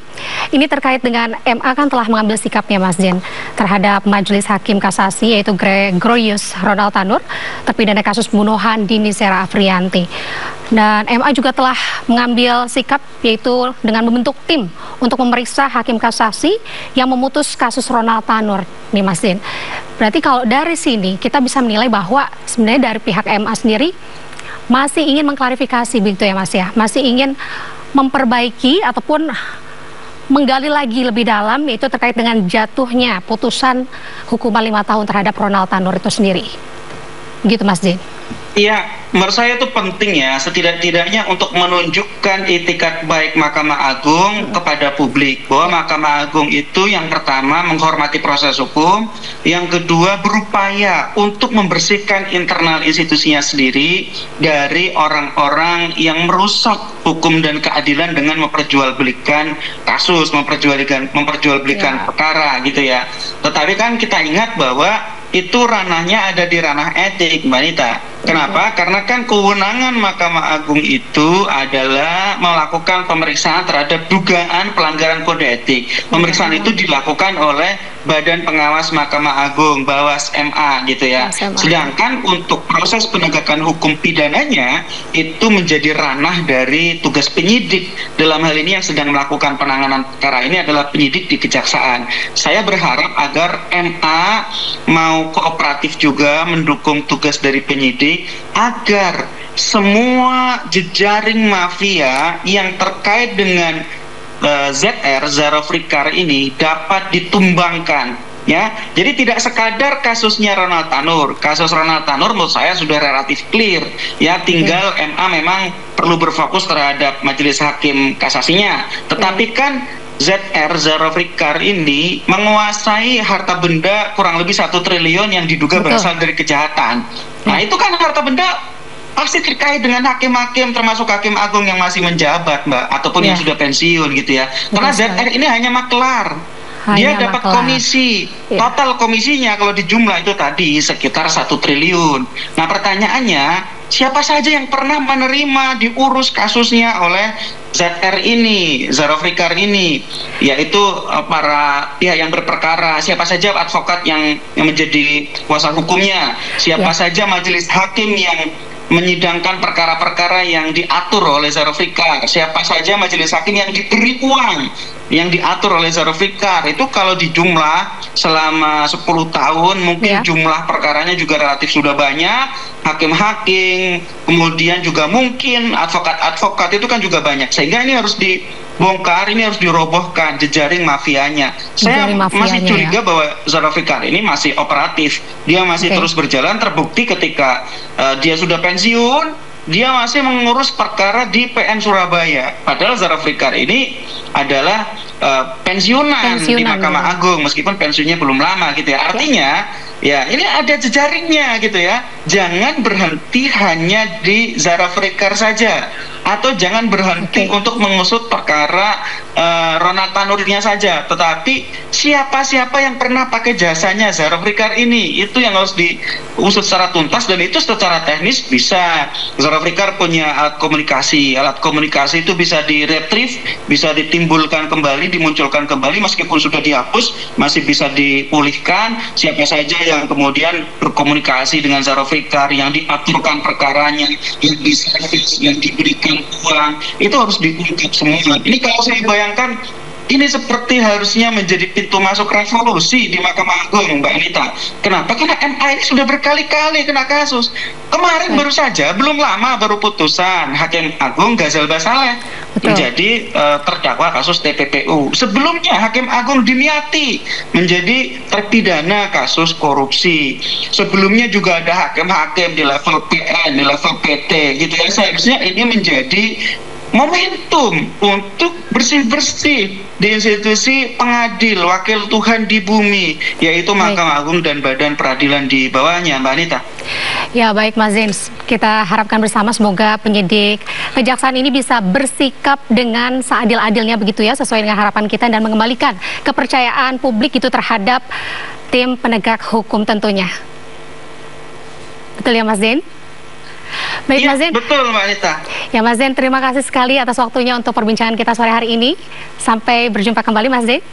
ini terkait dengan MA kan telah mengambil sikapnya Mas Zain terhadap Majelis Hakim Kasasi yaitu Gregorius Ronald Tanur, terpidana kasus pembunuhan Dini Sera Afrianti. Dan MA juga telah mengambil sikap yaitu dengan membentuk tim untuk memeriksa hakim kasasi yang memutus kasus Ronald Tanur nih Mas Din. Berarti kalau dari sini kita bisa menilai bahwa sebenarnya dari pihak MA sendiri masih ingin mengklarifikasi begitu ya Mas ya, masih ingin memperbaiki ataupun menggali lagi lebih dalam yaitu terkait dengan jatuhnya putusan hukuman 5 tahun terhadap Ronald Tanur itu sendiri. Gitu Mas Din. Iya, menurut saya itu penting ya, setidak-tidaknya untuk menunjukkan itikat baik Mahkamah Agung kepada publik, bahwa Mahkamah Agung itu yang pertama menghormati proses hukum, yang kedua berupaya untuk membersihkan internal institusinya sendiri dari orang-orang yang merusak hukum dan keadilan dengan memperjualbelikan kasus, memperjualbelikan perkara gitu ya. Tetapi kan kita ingat bahwa itu ranahnya ada di ranah etik, Mbak Nita. Kenapa? Karena kan kewenangan Mahkamah Agung itu adalah melakukan pemeriksaan terhadap dugaan pelanggaran kode etik. Pemeriksaan itu dilakukan oleh Badan Pengawas Mahkamah Agung, Bawas MA gitu ya. Sedangkan untuk proses penegakan hukum pidananya itu menjadi ranah dari tugas penyidik. Dalam hal ini yang sedang melakukan penanganan perkara ini adalah penyidik di kejaksaan. Saya berharap agar MA mau kooperatif juga mendukung tugas dari penyidik agar semua jejaring mafia yang terkait dengan ZR, Zara Frikar ini dapat ditumbangkan ya. Jadi tidak sekadar kasusnya Ronald Tanur. Kasus Ronald Tanur menurut saya sudah relatif clear ya, tinggal MA memang perlu berfokus terhadap majelis hakim kasasinya. Tetapi kan ZR, Zara Frikar ini menguasai harta benda kurang lebih 1 triliun yang diduga berasal dari kejahatan. Nah itu kan harta benda pasti terkait dengan hakim-hakim termasuk hakim agung yang masih menjabat Mbak, ataupun yang sudah pensiun gitu ya. Karena ZR ini hanya maklar. Dia dapat komisi, total komisinya kalau dijumlah itu tadi sekitar 1 triliun. Nah pertanyaannya, siapa saja yang pernah menerima diurus kasusnya oleh ZR ini, Zara Frikar ini, yaitu para pihak yang berperkara, siapa saja advokat yang menjadi kuasa hukumnya, siapa saja majelis hakim yang menyidangkan perkara-perkara yang diatur oleh Zara Frikar, siapa saja majelis hakim yang diberi uang yang diatur oleh Zara Frikar. Itu kalau dijumlah selama 10 tahun mungkin jumlah perkaranya juga relatif sudah banyak, hakim-hakim, kemudian juga mungkin advokat-advokat itu kan juga banyak, sehingga ini harus dibongkar, ini harus dirobohkan jejaring mafianya. Saya masih curiga bahwa Zara Frikar ini masih operatif, dia masih terus berjalan. Terbukti ketika dia sudah pensiun, dia masih mengurus perkara di PN Surabaya. Padahal Zara Frikar ini adalah pensiunan di Mahkamah Agung, meskipun pensiunnya belum lama gitu ya. Artinya ya ini ada jejaringnya gitu ya. Jangan berhenti hanya di Zara Frikar saja, atau jangan berhenti untuk mengusut perkara Ronald Tanurnya saja, tetapi siapa-siapa yang pernah pakai jasanya Zara Frikar ini, itu yang harus diusut secara tuntas. Dan itu secara teknis bisa, Zara Frikar punya alat komunikasi itu bisa diretrieve, bisa ditimbulkan kembali, dimunculkan kembali, meskipun sudah dihapus masih bisa dipulihkan. Siapa saja yang kemudian berkomunikasi dengan Zara Frikar, yang diaturkan perkaranya, yang diservis, yang diberikan uang, itu harus diungkap semua. Ini kalau saya bayangkan, ini seperti harusnya menjadi pintu masuk revolusi di Mahkamah Agung, Mbak Anita. Kenapa? Karena MA ini sudah berkali-kali kena kasus. Kemarin baru saja, belum lama baru putusan Hakim Agung Ghazal Basaleh menjadi terdakwa kasus TPPU. Sebelumnya Hakim Agung Dimyati menjadi terpidana kasus korupsi. Sebelumnya juga ada hakim-hakim di level PN, di level PT gitu ya. Seharusnya ini menjadi momentum untuk bersih-bersih di institusi pengadil, wakil Tuhan di bumi, yaitu Mahkamah Agung dan Badan Peradilan di bawahnya, Mbak Anita. Ya baik Mas Zain, kita harapkan bersama semoga penyidik kejaksaan ini bisa bersikap dengan seadil-adilnya begitu ya, sesuai dengan harapan kita, dan mengembalikan kepercayaan publik itu terhadap tim penegak hukum tentunya. Betul ya Mas Zain? Baik, Mas Zain. Betul Mbak Anita. Ya Mas Zain, terima kasih sekali atas waktunya untuk perbincangan kita sore hari ini. Sampai berjumpa kembali Mas Zain.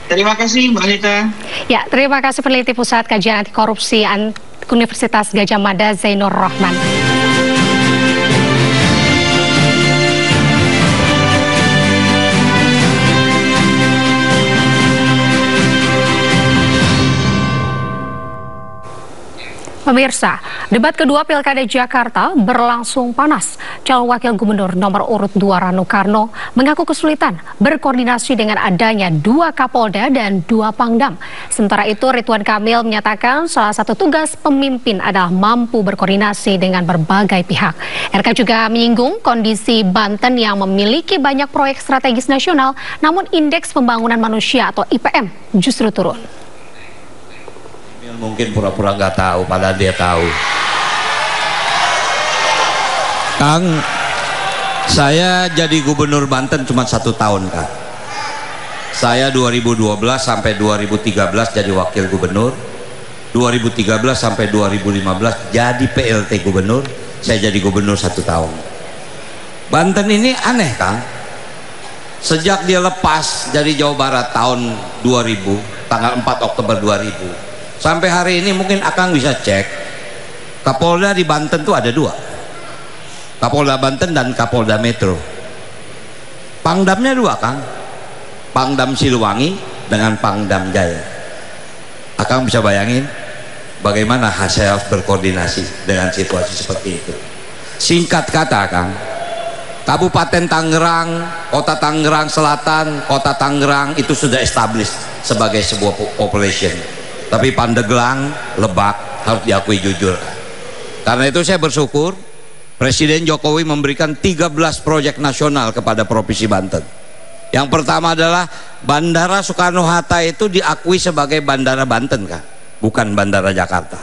Terima kasih Mbak Anita. Ya, terima kasih peneliti Pusat Kajian Anti Korupsi Universitas Gadjah Mada Zainur Rahman. Pemirsa, debat kedua Pilkada Jakarta berlangsung panas. Calon Wakil Gubernur nomor urut 2 Rano Karno mengaku kesulitan berkoordinasi dengan adanya 2 Kapolda dan 2 Pangdam. Sementara itu Ridwan Kamil menyatakan salah satu tugas pemimpin adalah mampu berkoordinasi dengan berbagai pihak. RK juga menyinggung kondisi Banten yang memiliki banyak proyek strategis nasional, namun indeks pembangunan manusia atau IPM justru turun. Mungkin pura-pura nggak tahu, padahal dia tahu. Kang, saya jadi gubernur Banten cuma 1 tahun, Kang. Saya 2012 sampai 2013 jadi wakil gubernur, 2013 sampai 2015 jadi PLT gubernur, saya jadi gubernur 1 tahun. Banten ini aneh, Kang. Sejak dia lepas dari Jawa Barat tahun 2000, tanggal 4 Oktober 2000, sampai hari ini mungkin Akang bisa cek, Kapolda di Banten tuh ada 2, Kapolda Banten dan Kapolda Metro. Pangdamnya 2, Kang, Pangdam Siliwangi dengan Pangdam Jaya. Akang bisa bayangin bagaimana saya harus berkoordinasi dengan situasi seperti itu. Singkat kata, Kang, Kabupaten Tangerang, Kota Tangerang Selatan, Kota Tangerang itu sudah established sebagai sebuah population. Tapi Pandeglang, Lebak harus diakui jujur. Karena itu saya bersyukur Presiden Jokowi memberikan 13 proyek nasional kepada Provinsi Banten. Yang pertama adalah Bandara Soekarno-Hatta itu diakui sebagai Bandara Banten, Kak, bukan Bandara Jakarta.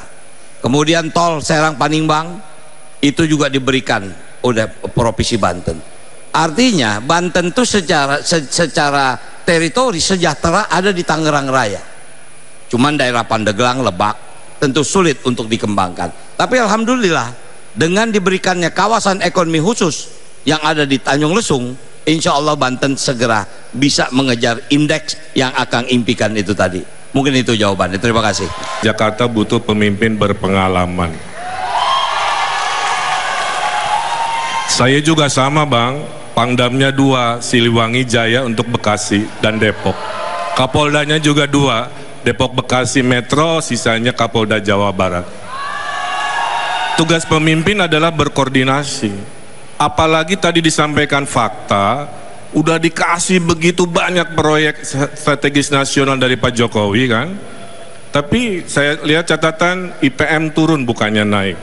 Kemudian tol Serang-Panimbang itu juga diberikan oleh Provinsi Banten. Artinya Banten itu secara teritori sejahtera ada di Tangerang Raya. Cuman daerah Pandeglang, Lebak tentu sulit untuk dikembangkan. Tapi alhamdulillah dengan diberikannya kawasan ekonomi khusus yang ada di Tanjung Lesung, insya Allah Banten segera bisa mengejar indeks yang Akang impikan itu tadi. Mungkin itu jawabannya. Terima kasih. Jakarta butuh pemimpin berpengalaman. Saya juga sama, Bang. Pangdamnya 2, Siliwangi Jaya untuk Bekasi dan Depok. Kapoldanya juga 2, Depok Bekasi Metro, sisanya Kapolda Jawa Barat. Tugas pemimpin adalah berkoordinasi. Apalagi tadi disampaikan fakta, udah dikasih begitu banyak proyek strategis nasional dari Pak Jokowi, kan? Tapi saya lihat catatan IPM turun bukannya naik.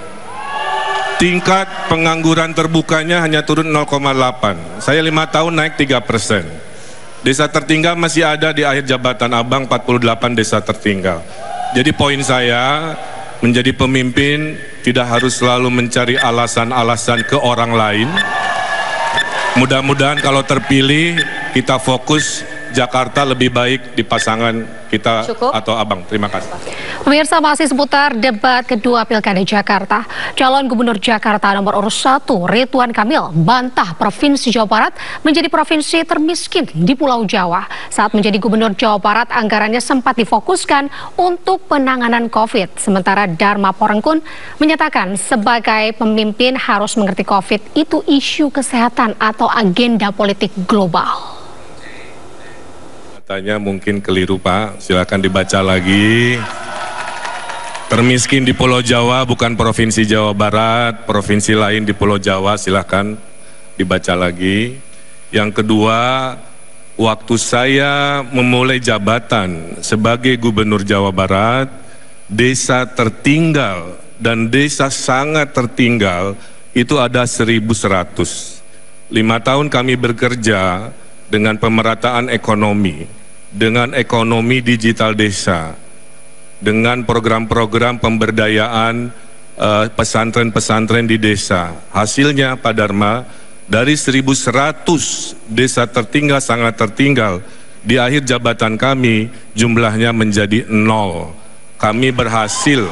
Tingkat pengangguran terbukanya hanya turun 0,8. Saya 5 tahun naik 3%. Desa tertinggal masih ada di akhir jabatan Abang, 48 desa tertinggal. Jadi poin saya, menjadi pemimpin tidak harus selalu mencari alasan-alasan ke orang lain. Mudah-mudahan kalau terpilih kita fokus Jakarta lebih baik di pasangan kita. Cukup. Atau Abang. Terima kasih. Pemirsa, masih seputar debat kedua Pilkada Jakarta. Calon Gubernur Jakarta nomor urut 1 Ridwan Kamil bantah Provinsi Jawa Barat menjadi provinsi termiskin di Pulau Jawa. Saat menjadi Gubernur Jawa Barat, anggarannya sempat difokuskan untuk penanganan COVID. Sementara Dharma Porengkun menyatakan sebagai pemimpin harus mengerti COVID itu isu kesehatan atau agenda politik global. Katanya mungkin keliru, Pak, silakan dibaca lagi. Termiskin di Pulau Jawa bukan Provinsi Jawa Barat, provinsi lain di Pulau Jawa, silakan dibaca lagi. Yang kedua, waktu saya memulai jabatan sebagai Gubernur Jawa Barat, desa tertinggal dan desa sangat tertinggal itu ada 1.100. 5 tahun kami bekerja dengan pemerataan ekonomi, dengan ekonomi digital desa, dengan program-program pemberdayaan pesantren-pesantren di desa. Hasilnya Pak Dharma, dari 1.100 desa tertinggal, sangat tertinggal, di akhir jabatan kami jumlahnya menjadi 0. Kami berhasil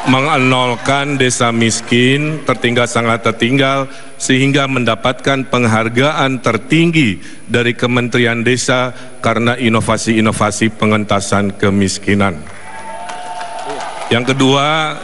mengenolkan desa miskin, tertinggal, sangat tertinggal, sehingga mendapatkan penghargaan tertinggi dari Kementerian Desa karena inovasi-inovasi pengentasan kemiskinan. Yang kedua,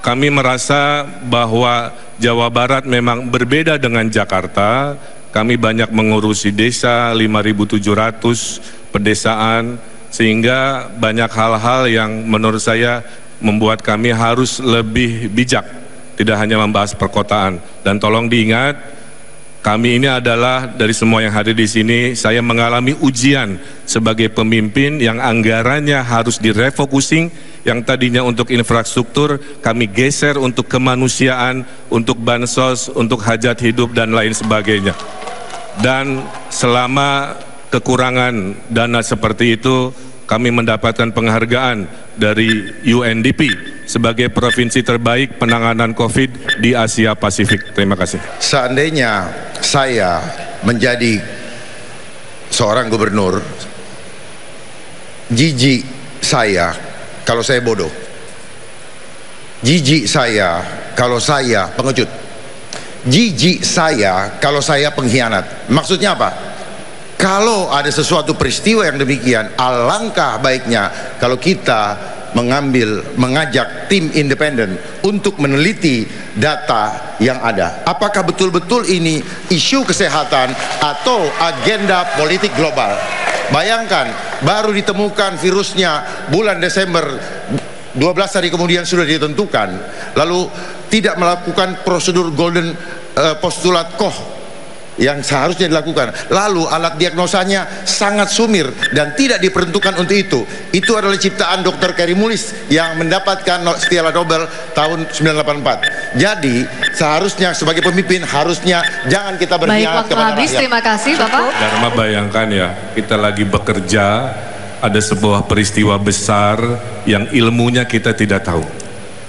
kami merasa bahwa Jawa Barat memang berbeda dengan Jakarta. Kami banyak mengurusi desa, 5.700 pedesaan, sehingga banyak hal-hal yang menurut saya membuat kami harus lebih bijak, tidak hanya membahas perkotaan. Dan tolong diingat, kami ini adalah dari semua yang hadir di sini, saya mengalami ujian sebagai pemimpin yang anggarannya harus direfocusing, yang tadinya untuk infrastruktur kami geser untuk kemanusiaan, untuk bansos, untuk hajat hidup dan lain sebagainya. Dan selama kekurangan dana seperti itu, kami mendapatkan penghargaan dari UNDP sebagai provinsi terbaik penanganan COVID di Asia Pasifik. Terima kasih. Seandainya saya menjadi seorang gubernur, jijik saya kalau saya bodoh, jijik saya kalau saya pengecut, jijik saya kalau saya pengkhianat. Maksudnya apa? Kalau ada sesuatu peristiwa yang demikian, alangkah baiknya kalau kita mengajak tim independen untuk meneliti data yang ada. Apakah betul-betul ini isu kesehatan atau agenda politik global? Bayangkan, baru ditemukan virusnya bulan Desember, 12 hari kemudian sudah ditentukan, lalu tidak melakukan prosedur golden postulat Koch yang seharusnya dilakukan, lalu alat diagnosanya sangat sumir dan tidak diperuntukkan untuk itu. Itu adalah ciptaan Dr. Carey Mullis yang mendapatkan Piala Nobel tahun 1984. Jadi seharusnya sebagai pemimpin harusnya jangan kita berkhianat kepada rakyat. Terima kasih Bapak. Dharma, bayangkan ya, kita lagi bekerja, ada sebuah peristiwa besar yang ilmunya kita tidak tahu.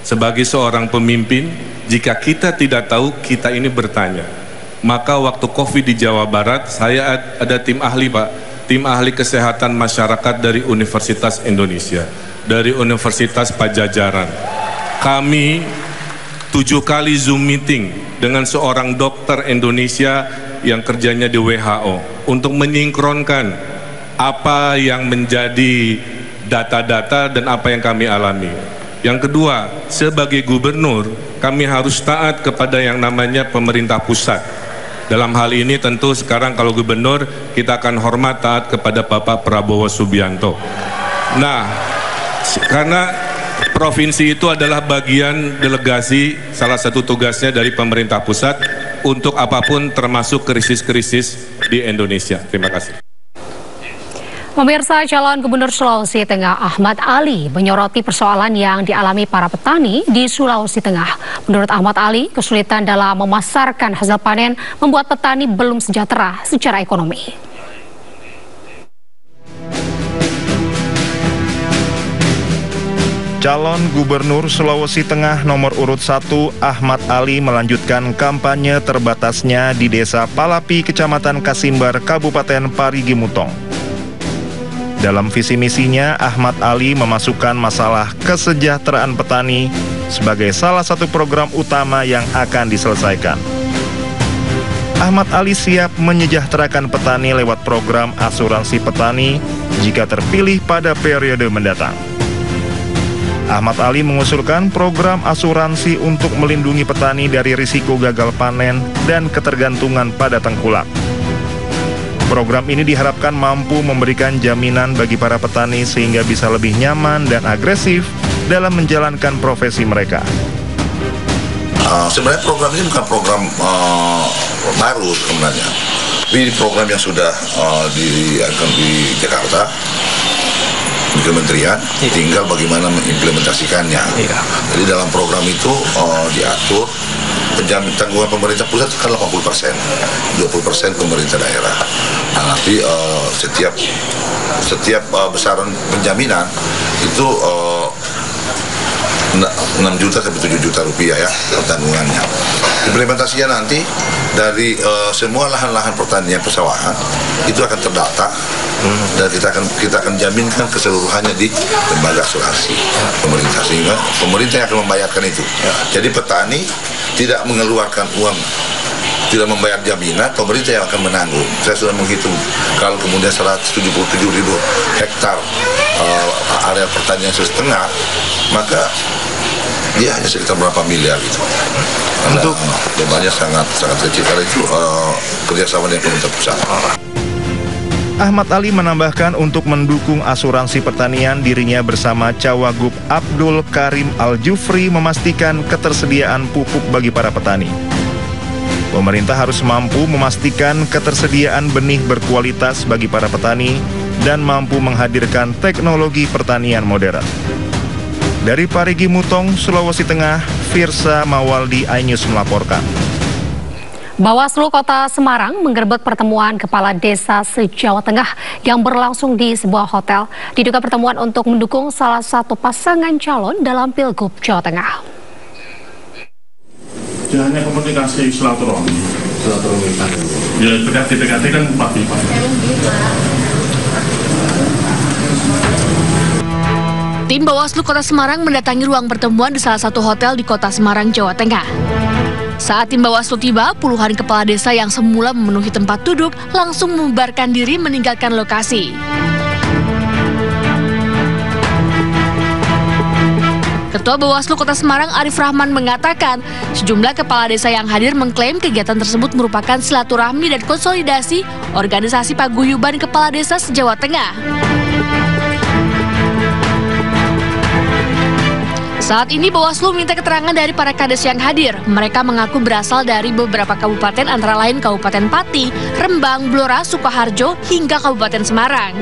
Sebagai seorang pemimpin, jika kita tidak tahu, kita ini bertanya. Maka waktu COVID di Jawa Barat, saya ada tim ahli, Pak, tim ahli kesehatan masyarakat dari Universitas Indonesia, dari Universitas Pajajaran. Kami 7 kali Zoom meeting dengan seorang dokter Indonesia yang kerjanya di WHO untuk menyingkronkan apa yang menjadi data-data dan apa yang kami alami. Yang kedua, sebagai gubernur, kami harus taat kepada yang namanya pemerintah pusat. Dalam hal ini tentu sekarang kalau gubernur, kita akan hormat taat kepada Bapak Prabowo Subianto. Nah, karena provinsi itu adalah bagian delegasi, salah satu tugasnya dari pemerintah pusat untuk apapun termasuk krisis-krisis di Indonesia. Terima kasih. Pemirsa, calon Gubernur Sulawesi Tengah Ahmad Ali menyoroti persoalan yang dialami para petani di Sulawesi Tengah. Menurut Ahmad Ali, kesulitan dalam memasarkan hasil panen membuat petani belum sejahtera secara ekonomi. Calon Gubernur Sulawesi Tengah nomor urut 1 Ahmad Ali melanjutkan kampanye terbatasnya di Desa Palapi, Kecamatan Kasimbar, Kabupaten Parigi Mutong. Dalam visi misinya, Ahmad Ali memasukkan masalah kesejahteraan petani sebagai salah satu program utama yang akan diselesaikan. Ahmad Ali siap menyejahterakan petani lewat program asuransi petani jika terpilih pada periode mendatang. Ahmad Ali mengusulkan program asuransi untuk melindungi petani dari risiko gagal panen dan ketergantungan pada tengkulak. Program ini diharapkan mampu memberikan jaminan bagi para petani sehingga bisa lebih nyaman dan agresif dalam menjalankan profesi mereka. Sebenarnya program ini bukan program baru sebenarnya. Ini program yang sudah di Jakarta, di Kementerian, tinggal bagaimana mengimplementasikannya. Jadi dalam program itu diatur tanggungan pemerintah pusat kan 80%, 20% pemerintah daerah. Nah, nanti setiap besaran penjaminan itu 6 juta sampai 7 juta rupiah ya tanggungannya. Implementasinya nanti dari semua lahan-lahan pertanian persawahan itu akan terdata dan kita akan jaminkan keseluruhannya di lembaga asuransi pemerintah, sehingga pemerintah yang akan membayarkan itu. Jadi petani tidak mengeluarkan uang, tidak membayar jaminan, pemerintah yang akan menanggung. Saya sudah menghitung kalau kemudian 177.000 hektar area pertanian setengah, maka dia hanya sekitar berapa miliar gitu. Untuk bebannya sangat kecil, karena itu kerjasama dengan pemerintah pusat. Ahmad Ali menambahkan untuk mendukung asuransi pertanian, dirinya bersama Cawagup Abdul Karim Al-Jufri memastikan ketersediaan pupuk bagi para petani. Pemerintah harus mampu memastikan ketersediaan benih berkualitas bagi para petani dan mampu menghadirkan teknologi pertanian modern. Dari Parigi Mutong, Sulawesi Tengah, Firsa Mawaldi, iNews melaporkan. Bawaslu Kota Semarang menggerebek pertemuan kepala desa se-Jawa Tengah yang berlangsung di sebuah hotel. Diduga pertemuan untuk mendukung salah satu pasangan calon dalam Pilgub Jawa Tengah. Hanya komunikasi silaturahmi. Ya, PKT kan Pak. Tim Bawaslu Kota Semarang mendatangi ruang pertemuan di salah satu hotel di Kota Semarang, Jawa Tengah. Saat tim Bawaslu tiba, puluhan kepala desa yang semula memenuhi tempat duduk langsung membubarkan diri meninggalkan lokasi. Ketua Bawaslu Kota Semarang Arif Rahman mengatakan, sejumlah kepala desa yang hadir mengklaim kegiatan tersebut merupakan silaturahmi dan konsolidasi organisasi paguyuban kepala desa se-Jawa Tengah. Saat ini Bawaslu minta keterangan dari para kades yang hadir. Mereka mengaku berasal dari beberapa kabupaten antara lain Kabupaten Pati, Rembang, Blora, Sukoharjo, hingga Kabupaten Semarang.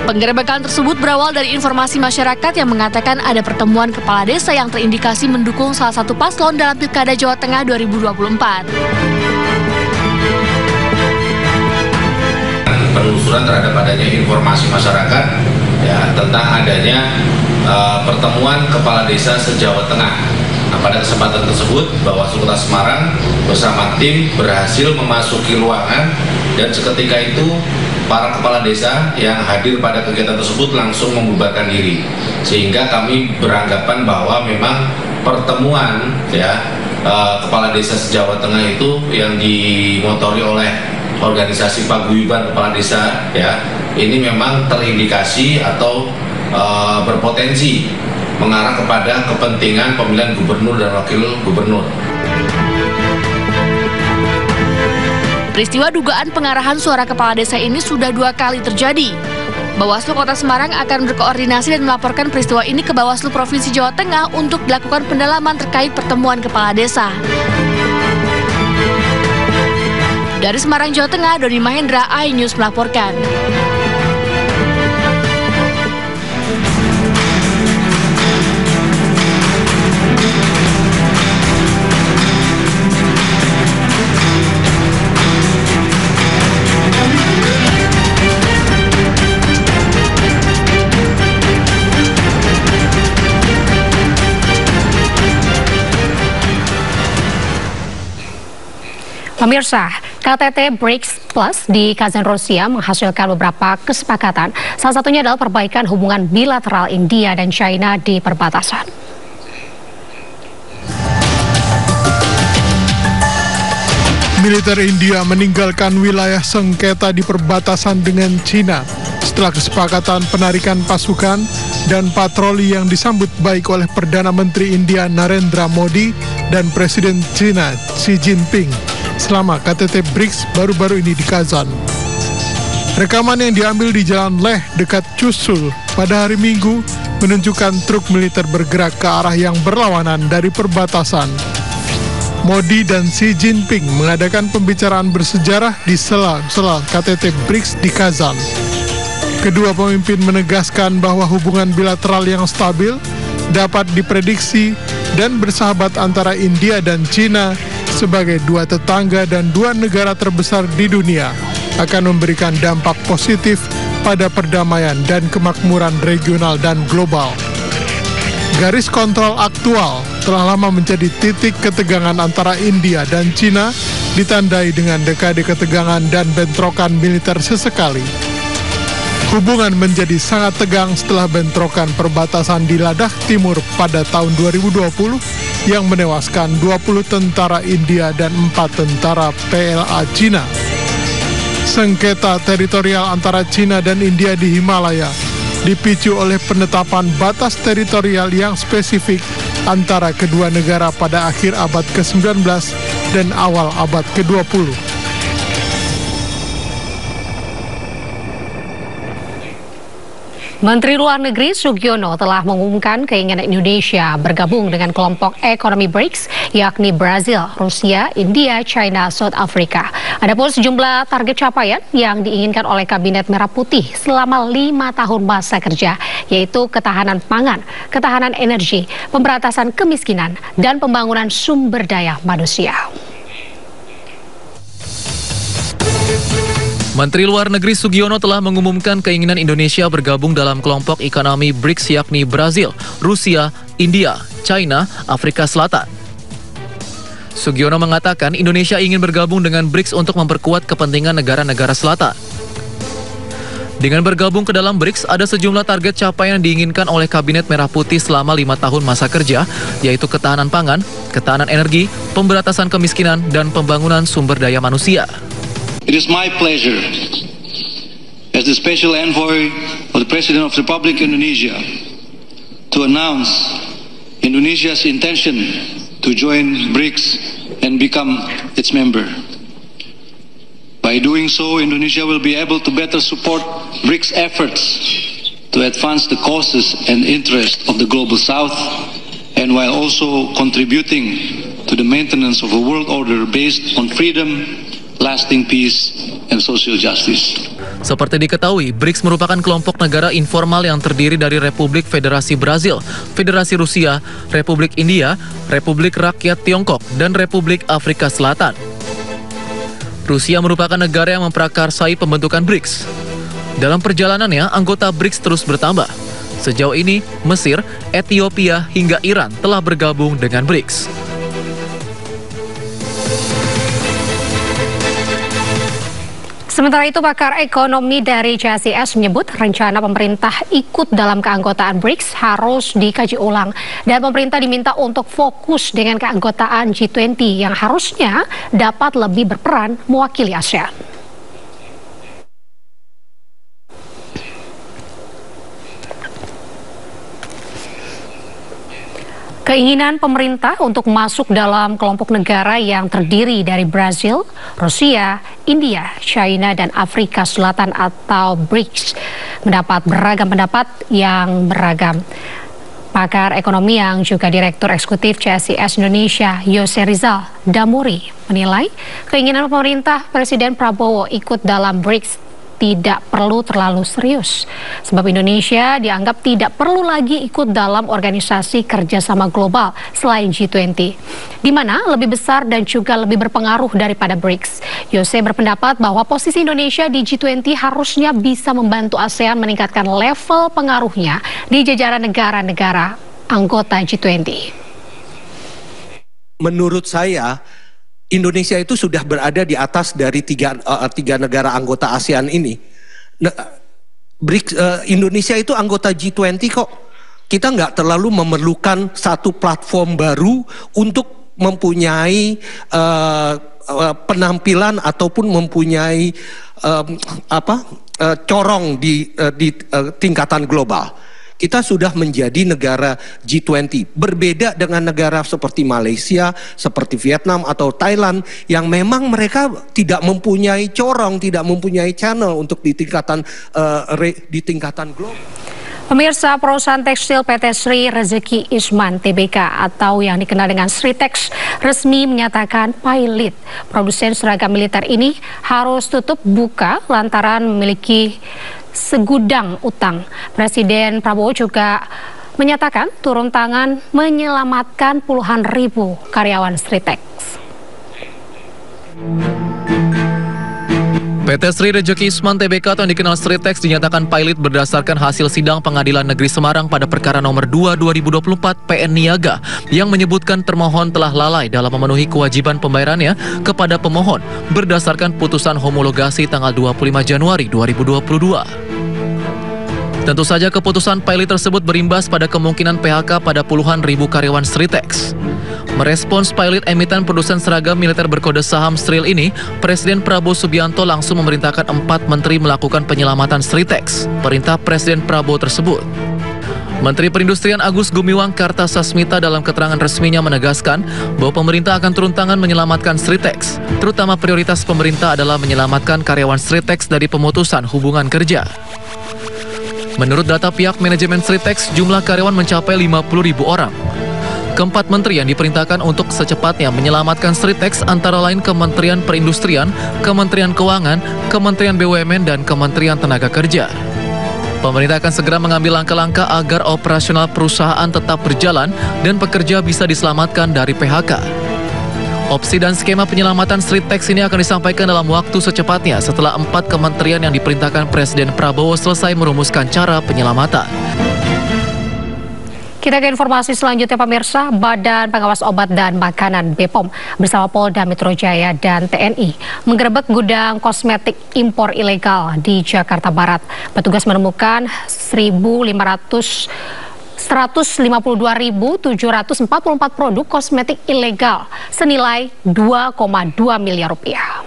Penggerebekan tersebut berawal dari informasi masyarakat yang mengatakan ada pertemuan kepala desa yang terindikasi mendukung salah satu paslon dalam Pilkada Jawa Tengah 2024. Penelusuran terhadap adanya informasi masyarakat ya tentang adanya pertemuan kepala desa se-Jawa Tengah. Nah, pada kesempatan tersebut, Bawaslu Kota Semarang bersama tim berhasil memasuki ruangan dan seketika itu para kepala desa yang hadir pada kegiatan tersebut langsung membubarkan diri. Sehingga kami beranggapan bahwa memang pertemuan ya kepala desa se-Jawa Tengah itu yang dimotori oleh organisasi paguyuban kepala desa ya ini memang terindikasi atau berpotensi mengarah kepada kepentingan pemilihan gubernur dan wakil gubernur. Peristiwa dugaan pengarahan suara kepala desa ini sudah 2 kali terjadi. Bawaslu Kota Semarang akan berkoordinasi dan melaporkan peristiwa ini ke Bawaslu Provinsi Jawa Tengah untuk dilakukan pendalaman terkait pertemuan kepala desa. Dari Semarang, Jawa Tengah, Doni Mahendra, iNews melaporkan. Pemirsa, KTT BRICS Plus di Kazan, Rusia menghasilkan beberapa kesepakatan. Salah satunya adalah perbaikan hubungan bilateral India dan China di perbatasan. Militer India meninggalkan wilayah sengketa di perbatasan dengan China setelah kesepakatan penarikan pasukan dan patroli yang disambut baik oleh Perdana Menteri India Narendra Modi dan Presiden China Xi Jinping selama KTT BRICS baru-baru ini di Kazan. Rekaman yang diambil di Jalan Leh dekat Chushul pada hari Minggu menunjukkan truk militer bergerak ke arah yang berlawanan dari perbatasan. Modi dan Xi Jinping mengadakan pembicaraan bersejarah di sela-sela KTT BRICS di Kazan. Kedua pemimpin menegaskan bahwa hubungan bilateral yang stabil dapat diprediksi dan bersahabat antara India dan China sebagai 2 tetangga dan 2 negara terbesar di dunia akan memberikan dampak positif pada perdamaian dan kemakmuran regional dan global. Garis kontrol aktual telah lama menjadi titik ketegangan antara India dan China, ditandai dengan dekade ketegangan dan bentrokan militer sesekali. Hubungan menjadi sangat tegang setelah bentrokan perbatasan di Ladakh Timur pada tahun 2020 yang menewaskan 20 tentara India dan 4 tentara PLA Cina. Sengketa teritorial antara China dan India di Himalaya dipicu oleh penetapan batas teritorial yang spesifik antara kedua negara pada akhir abad ke-19 dan awal abad ke-20. Menteri Luar Negeri Sugiono telah mengumumkan keinginan Indonesia bergabung dengan kelompok ekonomi BRICS, yakni Brazil, Rusia, India, China, South Africa. Adapun sejumlah target capaian yang diinginkan oleh Kabinet Merah Putih selama 5 tahun masa kerja, yaitu ketahanan pangan, ketahanan energi, pemberantasan kemiskinan, dan pembangunan sumber daya manusia. Menteri Luar Negeri Sugiono telah mengumumkan keinginan Indonesia bergabung dalam kelompok ekonomi BRICS, yakni Brazil, Rusia, India, China, Afrika Selatan. Sugiono mengatakan Indonesia ingin bergabung dengan BRICS untuk memperkuat kepentingan negara-negara selatan. Dengan bergabung ke dalam BRICS, ada sejumlah target capaian yang diinginkan oleh Kabinet Merah Putih selama 5 tahun masa kerja, yaitu ketahanan pangan, ketahanan energi, pemberantasan kemiskinan, dan pembangunan sumber daya manusia. It is my pleasure, as the Special Envoy of the President of the Republic of Indonesia, to announce Indonesia's intention to join BRICS and become its member. By doing so, Indonesia will be able to better support BRICS efforts to advance the causes and interests of the Global South, and while also contributing to the maintenance of a world order based on freedom, lasting peace, and social justice. Seperti diketahui, BRICS merupakan kelompok negara informal yang terdiri dari Republik Federasi Brazil, Federasi Rusia, Republik India, Republik Rakyat Tiongkok, dan Republik Afrika Selatan. Rusia merupakan negara yang memprakarsai pembentukan BRICS. Dalam perjalanannya, anggota BRICS terus bertambah. Sejauh ini, Mesir, Ethiopia, hingga Iran telah bergabung dengan BRICS. Sementara itu, pakar ekonomi dari CSIS menyebut rencana pemerintah ikut dalam keanggotaan BRICS harus dikaji ulang. Dan pemerintah diminta untuk fokus dengan keanggotaan G20 yang harusnya dapat lebih berperan mewakili ASEAN. Keinginan pemerintah untuk masuk dalam kelompok negara yang terdiri dari Brazil, Rusia, India, China, dan Afrika Selatan atau BRICS mendapat beragam pendapat yang beragam. Pakar ekonomi yang juga Direktur Eksekutif CSIS Indonesia, Yose Rizal Damuri, menilai keinginan pemerintah Presiden Prabowo ikut dalam BRICS tidak perlu terlalu serius, sebab Indonesia dianggap tidak perlu lagi ikut dalam organisasi kerjasama global selain G20, di mana lebih besar dan juga lebih berpengaruh daripada BRICS. Yose berpendapat bahwa posisi Indonesia di G20 harusnya bisa membantu ASEAN meningkatkan level pengaruhnya di jajaran negara-negara anggota G20. Menurut saya, Indonesia itu sudah berada di atas dari tiga negara anggota ASEAN ini. Indonesia itu anggota G20 kok. Kita nggak terlalu memerlukan satu platform baru untuk mempunyai penampilan ataupun mempunyai corong di tingkatan global. Kita sudah menjadi negara G20, berbeda dengan negara seperti Malaysia, seperti Vietnam atau Thailand yang memang mereka tidak mempunyai corong, tidak mempunyai channel untuk di tingkatan global. Pemirsa, perusahaan tekstil PT Sri Rezeki Isman Tbk atau yang dikenal dengan Sritex resmi menyatakan pilot produsen seragam militer ini harus tutup buka lantaran memiliki segudang utang. Presiden Prabowo juga menyatakan turun tangan menyelamatkan puluhan ribu karyawan Sritex. PT Sri Rezeki Isman Tbk atau yang dikenal Sritex dinyatakan pilot berdasarkan hasil sidang Pengadilan Negeri Semarang pada perkara nomor 2 2024 PN Niaga yang menyebutkan termohon telah lalai dalam memenuhi kewajiban pembayarannya kepada pemohon berdasarkan putusan homologasi tanggal 25 Januari 2022. Tentu saja keputusan pilot tersebut berimbas pada kemungkinan PHK pada puluhan ribu karyawan Sritex. Merespons pilot emiten produsen seragam militer berkode saham Sril ini, Presiden Prabowo Subianto langsung memerintahkan 4 menteri melakukan penyelamatan Sritex. Perintah Presiden Prabowo tersebut. Menteri Perindustrian Agus Gumiwang Kartasasmita dalam keterangan resminya menegaskan bahwa pemerintah akan turun tangan menyelamatkan Sritex. Terutama prioritas pemerintah adalah menyelamatkan karyawan Sritex dari pemutusan hubungan kerja. Menurut data pihak manajemen Sritex, jumlah karyawan mencapai 50.000 orang. Keempat menteri yang diperintahkan untuk secepatnya menyelamatkan Sritex antara lain Kementerian Perindustrian, Kementerian Keuangan, Kementerian BUMN, dan Kementerian Tenaga Kerja. Pemerintah akan segera mengambil langkah-langkah agar operasional perusahaan tetap berjalan dan pekerja bisa diselamatkan dari PHK. Opsi dan skema penyelamatan Sritex ini akan disampaikan dalam waktu secepatnya setelah 4 kementerian yang diperintahkan Presiden Prabowo selesai merumuskan cara penyelamatan. Kita ke informasi selanjutnya pemirsa, Badan Pengawas Obat dan Makanan BPOM bersama Polda Metro Jaya dan TNI menggerebek gudang kosmetik impor ilegal di Jakarta Barat. Petugas menemukan 152.744 produk kosmetik ilegal senilai 2,2 miliar rupiah.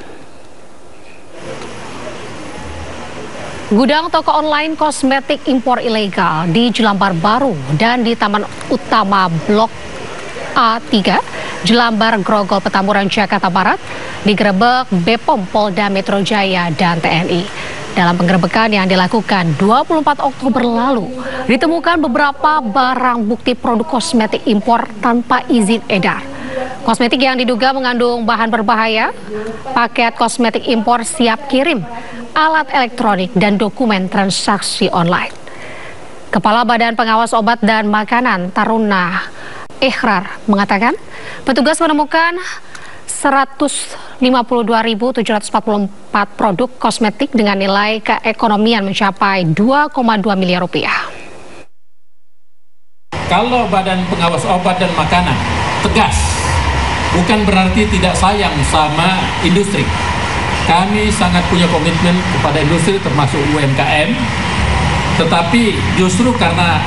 Gudang toko online kosmetik impor ilegal di Jelambar Baru dan di Taman Utama Blok A3, Jelambar Grogol Petamburan, Jakarta Barat, digerebek BPOM Polda Metro Jaya dan TNI. Dalam penggerebekan yang dilakukan 24 Oktober lalu, ditemukan beberapa barang bukti produk kosmetik impor tanpa izin edar. Kosmetik yang diduga mengandung bahan berbahaya, paket kosmetik impor siap kirim, alat elektronik, dan dokumen transaksi online. Kepala Badan Pengawas Obat dan Makanan Taruna Ikhrar mengatakan, petugas menemukan 152.744 produk kosmetik dengan nilai keekonomian mencapai 2,2 miliar rupiah. Kalau Badan Pengawas Obat dan Makanan tegas, bukan berarti tidak sayang sama industri. Kami sangat punya komitmen kepada industri termasuk UMKM, tetapi justru karena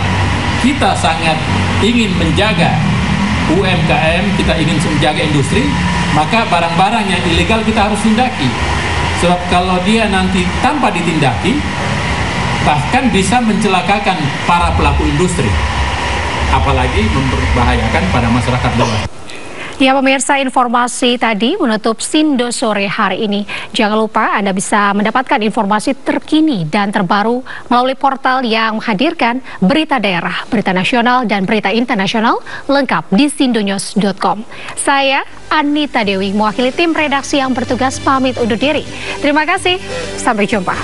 kita sangat ingin menjaga UMKM, kita ingin menjaga industri, maka barang-barang yang ilegal kita harus tindaki. Sebab kalau dia nanti tanpa ditindaki, bahkan bisa mencelakakan para pelaku industri, apalagi membahayakan pada masyarakat luas. Ya pemirsa, informasi tadi menutup Sindo Sore hari ini. Jangan lupa Anda bisa mendapatkan informasi terkini dan terbaru melalui portal yang menghadirkan berita daerah, berita nasional, dan berita internasional lengkap di sindonews.com. Saya Anita Dewi, mewakili tim redaksi yang bertugas pamit undur diri. Terima kasih, sampai jumpa.